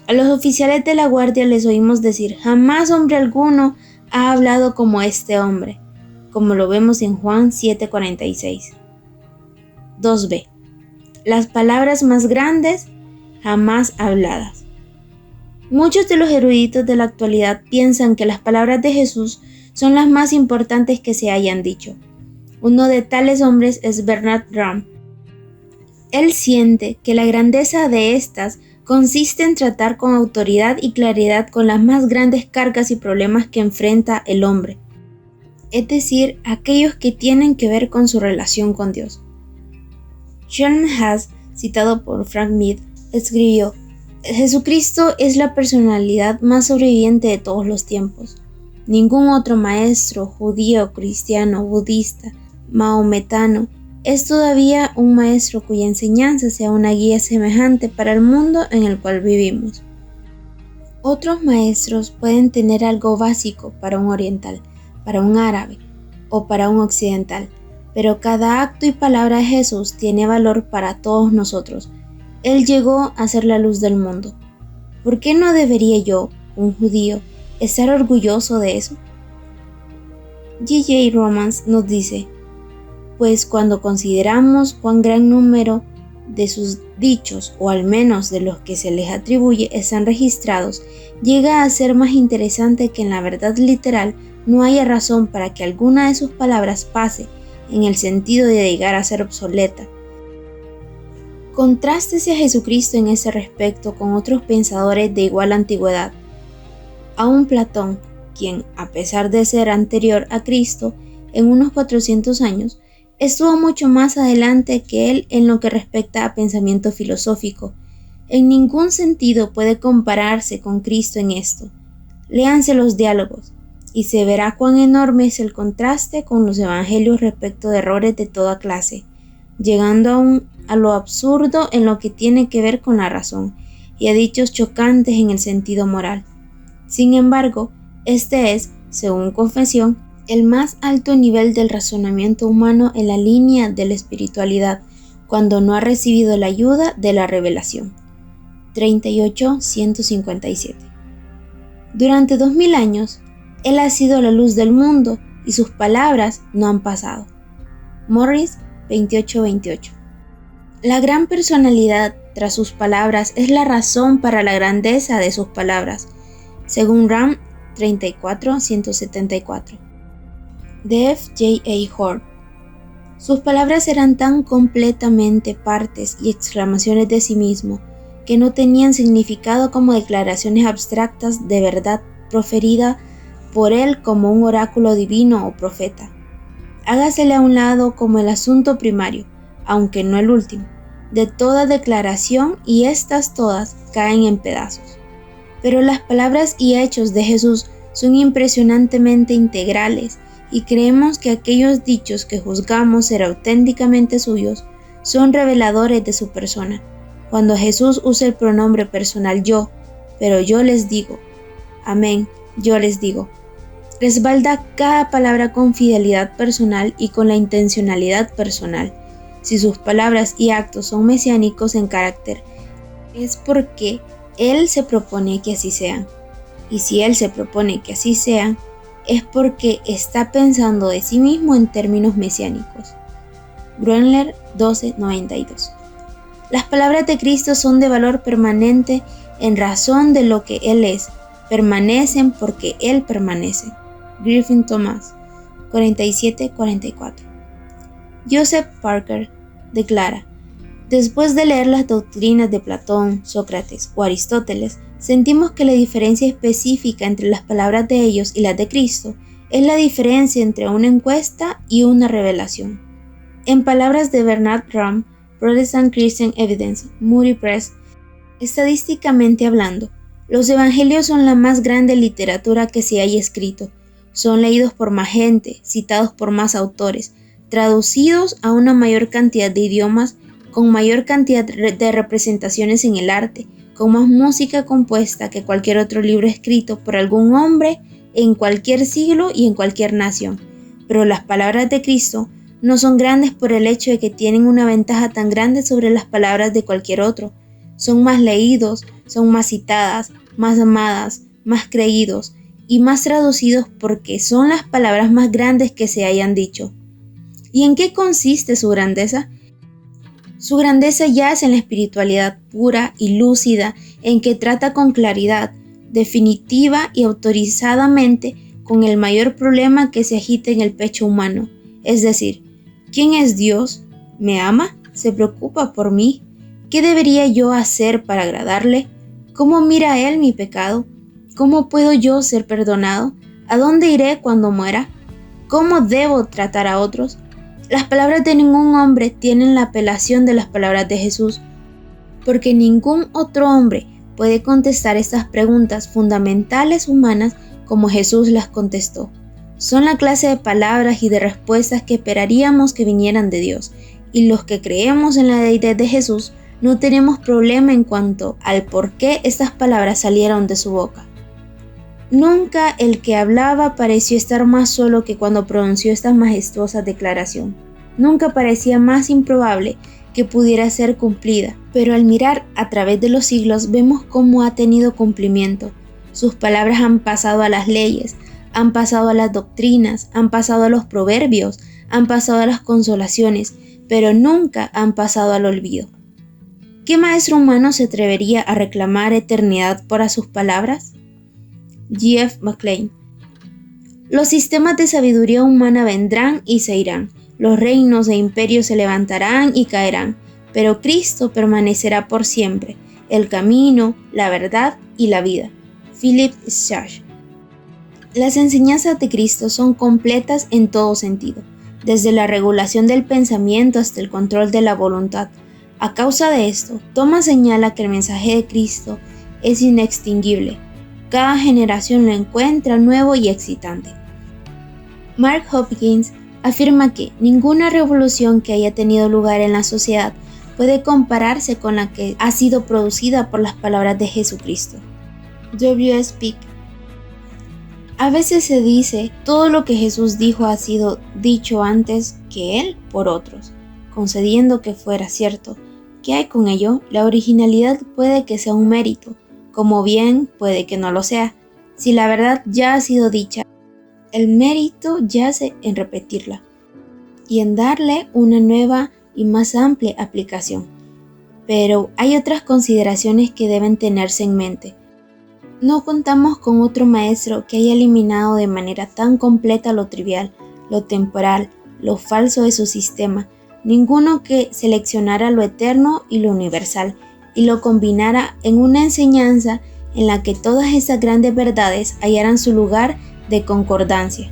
A los oficiales de la guardia les oímos decir: jamás hombre alguno ha hablado como este hombre, como lo vemos en Juan 7:46. 2b. Las palabras más grandes jamás habladas. Muchos de los eruditos de la actualidad piensan que las palabras de Jesús son las más importantes que se hayan dicho. Uno de tales hombres es Bernard Rank. Él siente que la grandeza de estas consiste en tratar con autoridad y claridad con las más grandes cargas y problemas que enfrenta el hombre, es decir, aquellos que tienen que ver con su relación con Dios. Sherman Haas, citado por Frank Mead, escribió: Jesucristo es la personalidad más sobreviviente de todos los tiempos. Ningún otro maestro, judío, cristiano, budista, maometano, es todavía un maestro cuya enseñanza sea una guía semejante para el mundo en el cual vivimos. Otros maestros pueden tener algo básico para un oriental, para un árabe o para un occidental, pero cada acto y palabra de Jesús tiene valor para todos nosotros. Él llegó a ser la luz del mundo. ¿Por qué no debería yo, un judío, estar orgulloso de eso? G.J. Romans nos dice: pues cuando consideramos cuán gran número de sus dichos, o al menos de los que se les atribuye, están registrados, llega a ser más interesante que en la verdad literal no haya razón para que alguna de sus palabras pase en el sentido de llegar a ser obsoleta. Contrástese a Jesucristo en ese respecto con otros pensadores de igual antigüedad. Aún Platón, quien, a pesar de ser anterior a Cristo en unos 400 años, estuvo mucho más adelante que él en lo que respecta a pensamiento filosófico. En ningún sentido puede compararse con Cristo en esto. Léanse los diálogos, y se verá cuán enorme es el contraste con los evangelios respecto de errores de toda clase, llegando aún a lo absurdo en lo que tiene que ver con la razón, y a dichos chocantes en el sentido moral. Sin embargo, este es, según confesión, el más alto nivel del razonamiento humano en la línea de la espiritualidad, cuando no ha recibido la ayuda de la revelación. 38-157. Durante 2000 años, Él ha sido la luz del mundo y sus palabras no han pasado. Morris 28-28. La gran personalidad tras sus palabras es la razón para la grandeza de sus palabras, según Ram 34-174. De F. J. A. Hort. Sus palabras eran tan completamente partes y exclamaciones de sí mismo que no tenían significado como declaraciones abstractas de verdad proferida por él como un oráculo divino o profeta. Hágasele a un lado como el asunto primario, aunque no el último, de toda declaración, y estas todas caen en pedazos. Pero las palabras y hechos de Jesús son impresionantemente integrales, y creemos que aquellos dichos que juzgamos ser auténticamente suyos son reveladores de su persona. Cuando Jesús usa el pronombre personal yo, pero yo les digo, amén, yo les digo, respalda cada palabra con fidelidad personal y con la intencionalidad personal. Si sus palabras y actos son mesiánicos en carácter, es porque Él se propone que así sean. Y si Él se propone que así sean, es porque está pensando de sí mismo en términos mesiánicos. Gruenler 12:92. Las palabras de Cristo son de valor permanente en razón de lo que Él es, permanecen porque Él permanece. Griffin Thomas 47-44. Joseph Parker declara: después de leer las doctrinas de Platón, Sócrates o Aristóteles, sentimos que la diferencia específica entre las palabras de ellos y las de Cristo es la diferencia entre una encuesta y una revelación. En palabras de Bernard Ram, Protestant Christian Evidence, Moody Press, estadísticamente hablando, los evangelios son la más grande literatura que se haya escrito. Son leídos por más gente, citados por más autores, traducidos a una mayor cantidad de idiomas, con mayor cantidad de representaciones en el arte, con más música compuesta que cualquier otro libro escrito por algún hombre en cualquier siglo y en cualquier nación. Pero las palabras de Cristo no son grandes por el hecho de que tienen una ventaja tan grande sobre las palabras de cualquier otro. Son más leídos, son más citadas, más amadas, más creídos y más traducidos porque son las palabras más grandes que se hayan dicho. ¿Y en qué consiste su grandeza? Su grandeza yace en la espiritualidad pura y lúcida, en que trata con claridad, definitiva y autorizadamente con el mayor problema que se agita en el pecho humano, es decir, ¿quién es Dios? ¿Me ama? ¿Se preocupa por mí? ¿Qué debería yo hacer para agradarle? ¿Cómo mira Él mi pecado? ¿Cómo puedo yo ser perdonado? ¿A dónde iré cuando muera? ¿Cómo debo tratar a otros? Las palabras de ningún hombre tienen la apelación de las palabras de Jesús, porque ningún otro hombre puede contestar estas preguntas fundamentales humanas como Jesús las contestó. Son la clase de palabras y de respuestas que esperaríamos que vinieran de Dios, y los que creemos en la deidad de Jesús no tenemos problema en cuanto al por qué estas palabras salieron de su boca. Nunca el que hablaba pareció estar más solo que cuando pronunció esta majestuosa declaración. Nunca parecía más improbable que pudiera ser cumplida, pero al mirar a través de los siglos vemos cómo ha tenido cumplimiento. Sus palabras han pasado a las leyes, han pasado a las doctrinas, han pasado a los proverbios, han pasado a las consolaciones, pero nunca han pasado al olvido. ¿Qué maestro humano se atrevería a reclamar eternidad por sus palabras? G.F. McLean. Los sistemas de sabiduría humana vendrán y se irán, los reinos e imperios se levantarán y caerán, pero Cristo permanecerá por siempre, el camino, la verdad y la vida. Philip Schaff. Las enseñanzas de Cristo son completas en todo sentido, desde la regulación del pensamiento hasta el control de la voluntad. A causa de esto, Thomas señala que el mensaje de Cristo es inextinguible. Cada generación lo encuentra nuevo y excitante. Mark Hopkins afirma que ninguna revolución que haya tenido lugar en la sociedad puede compararse con la que ha sido producida por las palabras de Jesucristo. W.S. Peake. A veces se dice, todo lo que Jesús dijo ha sido dicho antes que Él por otros, concediendo que fuera cierto. ¿Qué hay con ello? La originalidad puede que sea un mérito, como bien puede que no lo sea. Si la verdad ya ha sido dicha, el mérito yace en repetirla y en darle una nueva y más amplia aplicación. Pero hay otras consideraciones que deben tenerse en mente. No contamos con otro maestro que haya eliminado de manera tan completa lo trivial, lo temporal, lo falso de su sistema, ninguno que seleccionara lo eterno y lo universal y lo combinara en una enseñanza en la que todas esas grandes verdades hallaran su lugar de concordancia.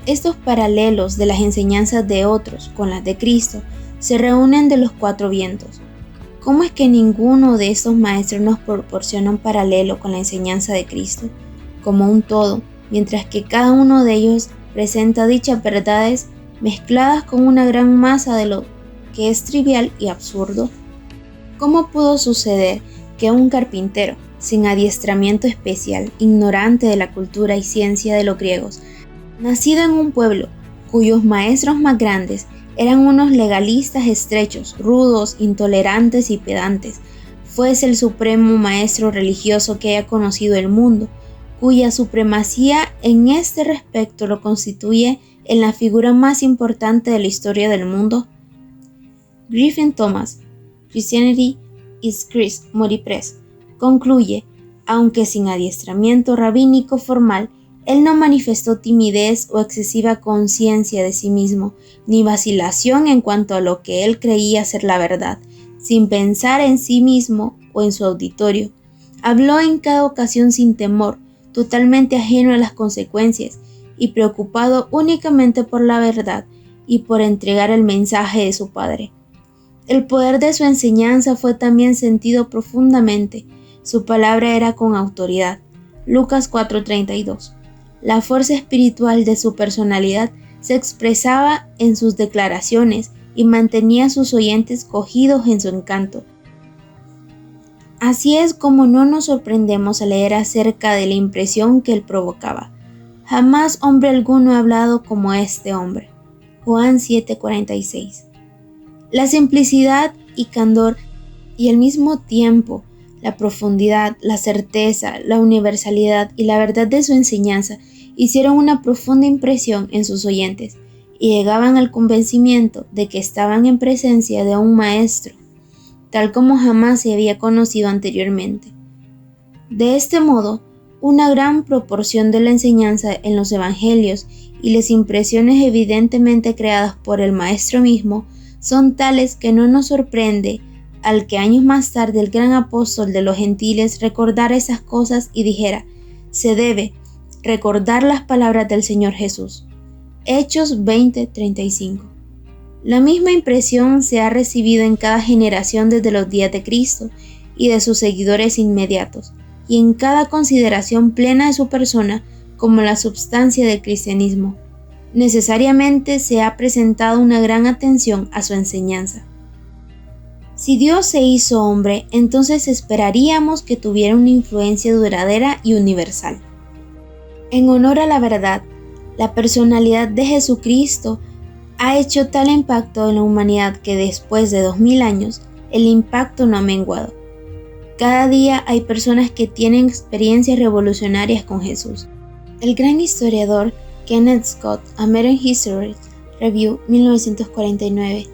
Estos paralelos de las enseñanzas de otros con las de Cristo se reúnen de los cuatro vientos. ¿Cómo es que ninguno de estos maestros nos proporciona un paralelo con la enseñanza de Cristo como un todo, mientras que cada uno de ellos presenta dichas verdades mezcladas con una gran masa de lo que es trivial y absurdo? ¿Cómo pudo suceder que un carpintero, sin adiestramiento especial, ignorante de la cultura y ciencia de los griegos, nacido en un pueblo cuyos maestros más grandes eran unos legalistas estrechos, rudos, intolerantes y pedantes, fuese el supremo maestro religioso que haya conocido el mundo, cuya supremacía en este respecto lo constituye en la figura más importante de la historia del mundo? Griffin Thomas, Christianity is Christ, Moody Press, concluye, aunque sin adiestramiento rabínico formal, él no manifestó timidez o excesiva conciencia de sí mismo, ni vacilación en cuanto a lo que él creía ser la verdad, sin pensar en sí mismo o en su auditorio. Habló en cada ocasión sin temor, totalmente ajeno a las consecuencias y preocupado únicamente por la verdad y por entregar el mensaje de su Padre. El poder de su enseñanza fue también sentido profundamente. Su palabra era con autoridad. Lucas 4:32. La fuerza espiritual de su personalidad se expresaba en sus declaraciones y mantenía a sus oyentes cogidos en su encanto. Así es como no nos sorprendemos al leer acerca de la impresión que él provocaba. Jamás hombre alguno ha hablado como este hombre. Juan 7:46. La simplicidad y candor y al mismo tiempo la profundidad, la certeza, la universalidad y la verdad de su enseñanza hicieron una profunda impresión en sus oyentes y llegaban al convencimiento de que estaban en presencia de un maestro, tal como jamás se había conocido anteriormente. De este modo, una gran proporción de la enseñanza en los evangelios y las impresiones evidentemente creadas por el maestro mismo son tales que no nos sorprende al que años más tarde el gran apóstol de los gentiles recordara esas cosas y dijera: se debe recordar las palabras del Señor Jesús. Hechos 20:35. La misma impresión se ha recibido en cada generación desde los días de Cristo y de sus seguidores inmediatos, y en cada consideración plena de su persona como la substancia del cristianismo. Necesariamente se ha presentado una gran atención a su enseñanza. Si Dios se hizo hombre, entonces esperaríamos que tuviera una influencia duradera y universal. En honor a la verdad, la personalidad de Jesucristo ha hecho tal impacto en la humanidad que después de 2000 años, el impacto no ha menguado. Cada día hay personas que tienen experiencias revolucionarias con Jesús. El gran historiador Kenneth Scott, American History Review 1949,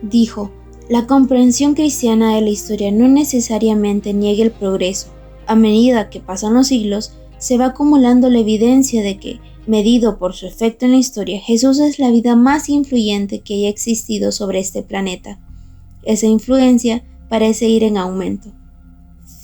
dijo: la comprensión cristiana de la historia no necesariamente niega el progreso. A medida que pasan los siglos, se va acumulando la evidencia de que, medido por su efecto en la historia, Jesús es la vida más influyente que haya existido sobre este planeta. Esa influencia parece ir en aumento.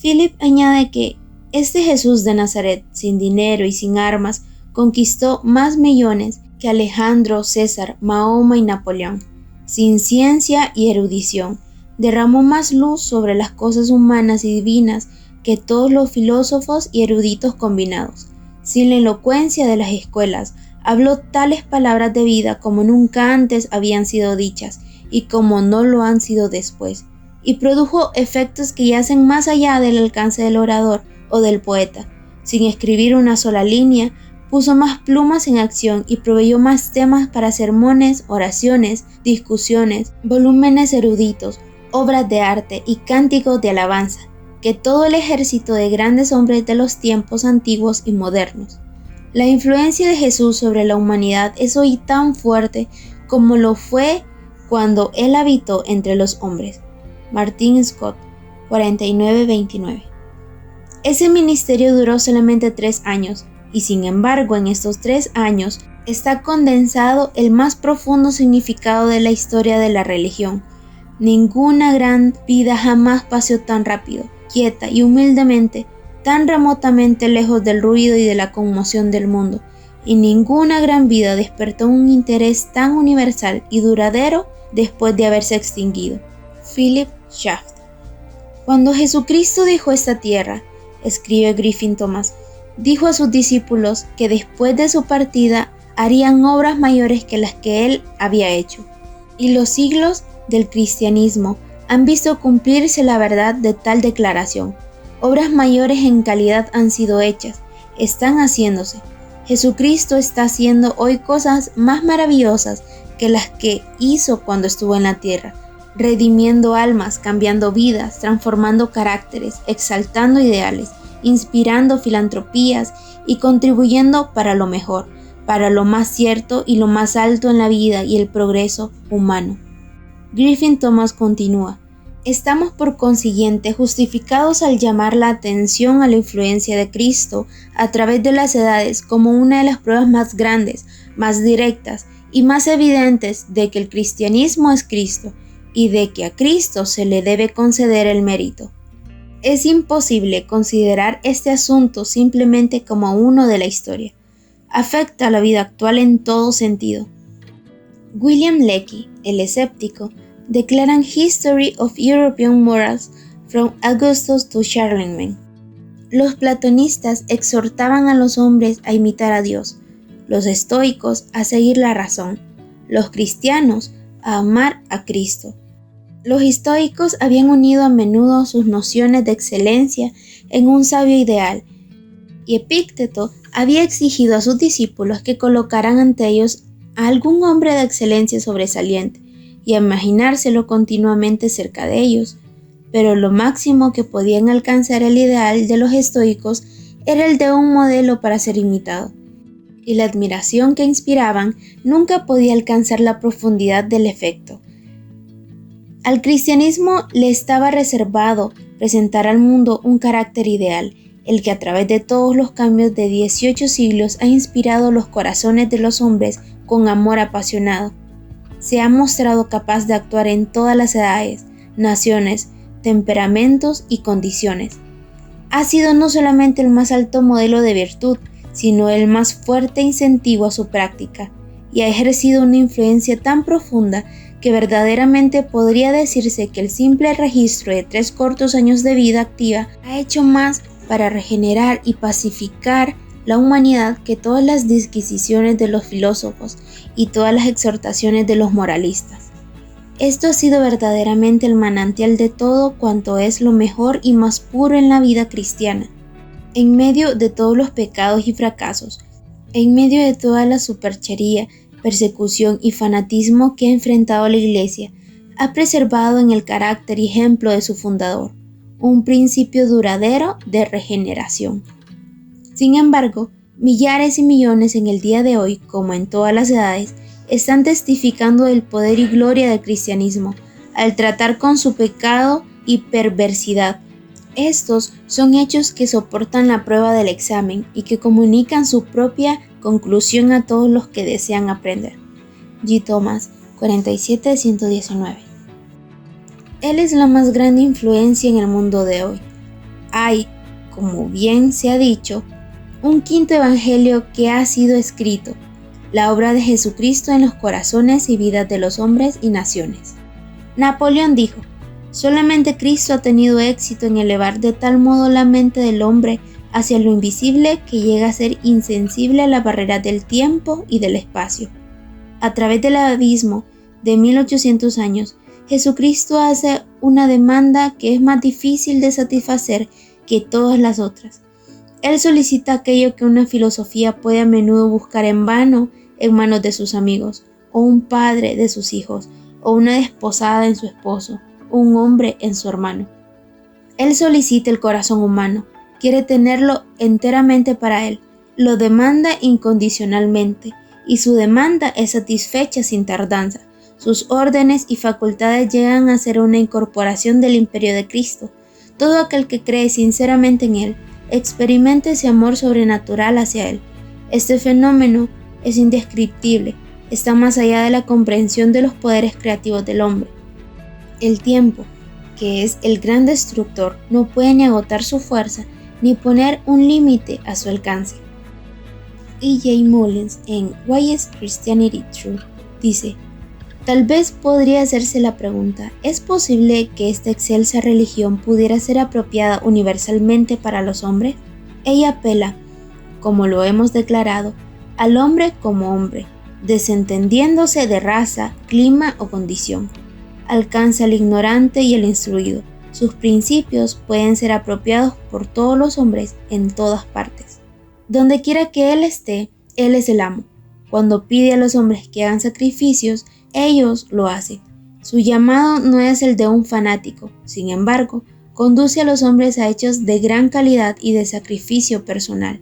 Philip añade que este Jesús de Nazaret, sin dinero y sin armas, conquistó más millones que Alejandro, César, Mahoma y Napoleón. Sin ciencia y erudición, derramó más luz sobre las cosas humanas y divinas que todos los filósofos y eruditos combinados. Sin la elocuencia de las escuelas, habló tales palabras de vida como nunca antes habían sido dichas y como no lo han sido después, y produjo efectos que yacen más allá del alcance del orador o del poeta. Sin escribir una sola línea, puso más plumas en acción y proveyó más temas para sermones, oraciones, discusiones, volúmenes eruditos, obras de arte y cánticos de alabanza, que todo el ejército de grandes hombres de los tiempos antiguos y modernos. La influencia de Jesús sobre la humanidad es hoy tan fuerte como lo fue cuando Él habitó entre los hombres. Martin Scott, 49:29. Ese ministerio duró solamente 3 años, y sin embargo en estos 3 años está condensado el más profundo significado de la historia de la religión. Ninguna gran vida jamás paseó tan rápido, quieta y humildemente, tan remotamente lejos del ruido y de la conmoción del mundo, y ninguna gran vida despertó un interés tan universal y duradero después de haberse extinguido. Philip Schaff. Cuando Jesucristo dejó esta tierra, escribe Griffin Thomas, dijo a sus discípulos que después de su partida harían obras mayores que las que él había hecho. Y los siglos del cristianismo han visto cumplirse la verdad de tal declaración. Obras mayores en calidad han sido hechas, están haciéndose. Jesucristo está haciendo hoy cosas más maravillosas que las que hizo cuando estuvo en la tierra, redimiendo almas, cambiando vidas, transformando caracteres, exaltando ideales, inspirando filantropías y contribuyendo para lo mejor, para lo más cierto y lo más alto en la vida y el progreso humano. Griffin Thomas continúa: estamos por consiguiente justificados al llamar la atención a la influencia de Cristo a través de las edades como una de las pruebas más grandes, más directas y más evidentes de que el cristianismo es Cristo y de que a Cristo se le debe conceder el mérito. Es imposible considerar este asunto simplemente como uno de la historia. Afecta a la vida actual en todo sentido. William Lecky, el escéptico, declara en History of European Morals from Augustus to Charlemagne: los platonistas exhortaban a los hombres a imitar a Dios, los estoicos a seguir la razón, los cristianos a amar a Cristo. Los estoicos habían unido a menudo sus nociones de excelencia en un sabio ideal, y Epícteto había exigido a sus discípulos que colocaran ante ellos a algún hombre de excelencia sobresaliente y a imaginárselo continuamente cerca de ellos, pero lo máximo que podían alcanzar el ideal de los estoicos era el de un modelo para ser imitado, y la admiración que inspiraban nunca podía alcanzar la profundidad del efecto. Al cristianismo le estaba reservado presentar al mundo un carácter ideal, el que a través de todos los cambios de 18 siglos ha inspirado los corazones de los hombres con amor apasionado. Se ha mostrado capaz de actuar en todas las edades, naciones, temperamentos y condiciones. Ha sido no solamente el más alto modelo de virtud, sino el más fuerte incentivo a su práctica, y ha ejercido una influencia tan profunda que verdaderamente podría decirse que el simple registro de 3 cortos años de vida activa ha hecho más para regenerar y pacificar la humanidad que todas las disquisiciones de los filósofos y todas las exhortaciones de los moralistas. Esto ha sido verdaderamente el manantial de todo cuanto es lo mejor y más puro en la vida cristiana. En medio de todos los pecados y fracasos, en medio de toda la superchería, persecución y fanatismo que ha enfrentado la Iglesia, ha preservado en el carácter y ejemplo de su fundador un principio duradero de regeneración. Sin embargo, millares y millones en el día de hoy, como en todas las edades, están testificando del poder y gloria del cristianismo al tratar con su pecado y perversidad. Estos son hechos que soportan la prueba del examen y que comunican su propia conclusión a todos los que desean aprender. G. Thomas, 47-119. Él es la más grande influencia en el mundo de hoy. Hay, como bien se ha dicho, un quinto evangelio que ha sido escrito, la obra de Jesucristo en los corazones y vidas de los hombres y naciones. Napoleón dijo: solamente Cristo ha tenido éxito en elevar de tal modo la mente del hombre hacia lo invisible que llega a ser insensible a la barrera del tiempo y del espacio. A través del abismo de 1800 años, Jesucristo hace una demanda que es más difícil de satisfacer que todas las otras. Él solicita aquello que una filosofía puede a menudo buscar en vano en manos de sus amigos, o un padre de sus hijos, o una desposada en su esposo, o un hombre en su hermano. Él solicita el corazón humano, quiere tenerlo enteramente para él, lo demanda incondicionalmente, y su demanda es satisfecha sin tardanza. Sus órdenes y facultades llegan a ser una incorporación del imperio de Cristo. Todo aquel que cree sinceramente en él, experimenta ese amor sobrenatural hacia él. Este fenómeno es indescriptible, está más allá de la comprensión de los poderes creativos del hombre. El tiempo, que es el gran destructor, no puede ni agotar su fuerza, ni poner un límite a su alcance. E. J. Mullins, en Why is Christianity True?, dice: tal vez podría hacerse la pregunta, ¿es posible que esta excelsa religión pudiera ser apropiada universalmente para los hombres? Ella apela, como lo hemos declarado, al hombre como hombre, desentendiéndose de raza, clima o condición. Alcanza al ignorante y al instruido. Sus principios pueden ser apropiados por todos los hombres en todas partes. Donde quiera que Él esté, Él es el amo. Cuando pide a los hombres que hagan sacrificios, ellos lo hacen. Su llamado no es el de un fanático, sin embargo, conduce a los hombres a hechos de gran calidad y de sacrificio personal.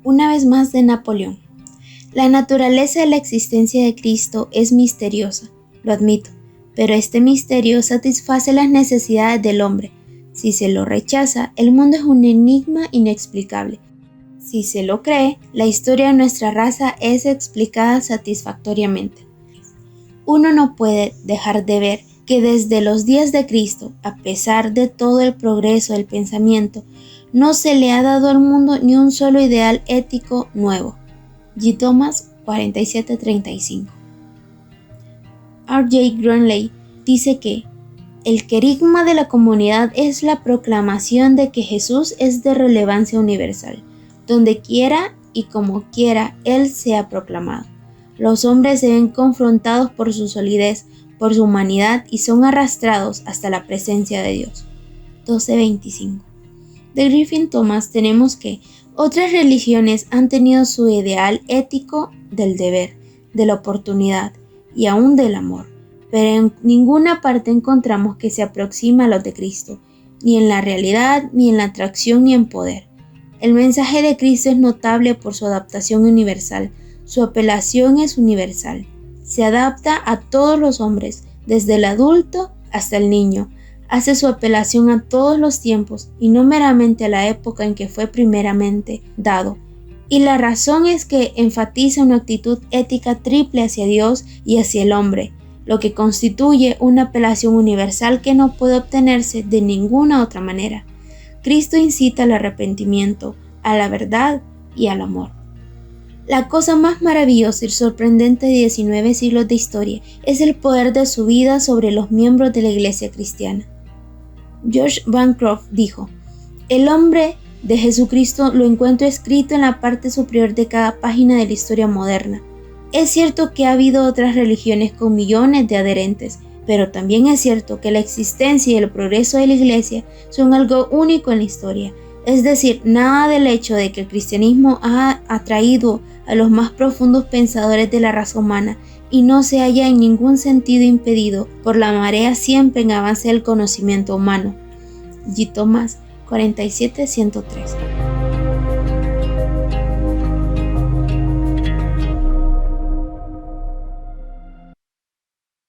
Una vez más de Napoleón. La naturaleza de la existencia de Cristo es misteriosa, lo admito, pero este misterio satisface las necesidades del hombre. Si se lo rechaza, el mundo es un enigma inexplicable. Si se lo cree, la historia de nuestra raza es explicada satisfactoriamente. Uno no puede dejar de ver que desde los días de Cristo, a pesar de todo el progreso del pensamiento, no se le ha dado al mundo ni un solo ideal ético nuevo. G. Thomas, 47-35. R. J. Greenley dice que el querigma de la comunidad es la proclamación de que Jesús es de relevancia universal, donde quiera y como quiera Él sea proclamado. Los hombres se ven confrontados por su solidez, por su humanidad y son arrastrados hasta la presencia de Dios. 12:25. De Griffin Thomas tenemos que otras religiones han tenido su ideal ético del deber, de la oportunidad y aún del amor, pero en ninguna parte encontramos que se aproxima a los de Cristo, ni en la realidad, ni en la atracción, ni en poder. El mensaje de Cristo es notable por su adaptación universal. Su apelación es universal. Se adapta a todos los hombres, desde el adulto hasta el niño. Hace su apelación a todos los tiempos y no meramente a la época en que fue primeramente dado. Y la razón es que enfatiza una actitud ética triple hacia Dios y hacia el hombre. lo que constituye una apelación universal que no puede obtenerse de ninguna otra manera. Cristo incita al arrepentimiento, a la verdad y al amor. La cosa más maravillosa y sorprendente de 19 siglos de historia es el poder de su vida sobre los miembros de la Iglesia cristiana. George Bancroft dijo: "El hombre de Jesucristo lo encuentro escrito en la parte superior de cada página de la historia moderna. Es cierto que ha habido otras religiones con millones de adherentes, pero también es cierto que la existencia y el progreso de la Iglesia son algo único en la historia. Es decir, nada del hecho de que el cristianismo ha atraído a los más profundos pensadores de la raza humana y no se haya en ningún sentido impedido por la marea siempre en avance del conocimiento humano". G. Thomas, 47-103.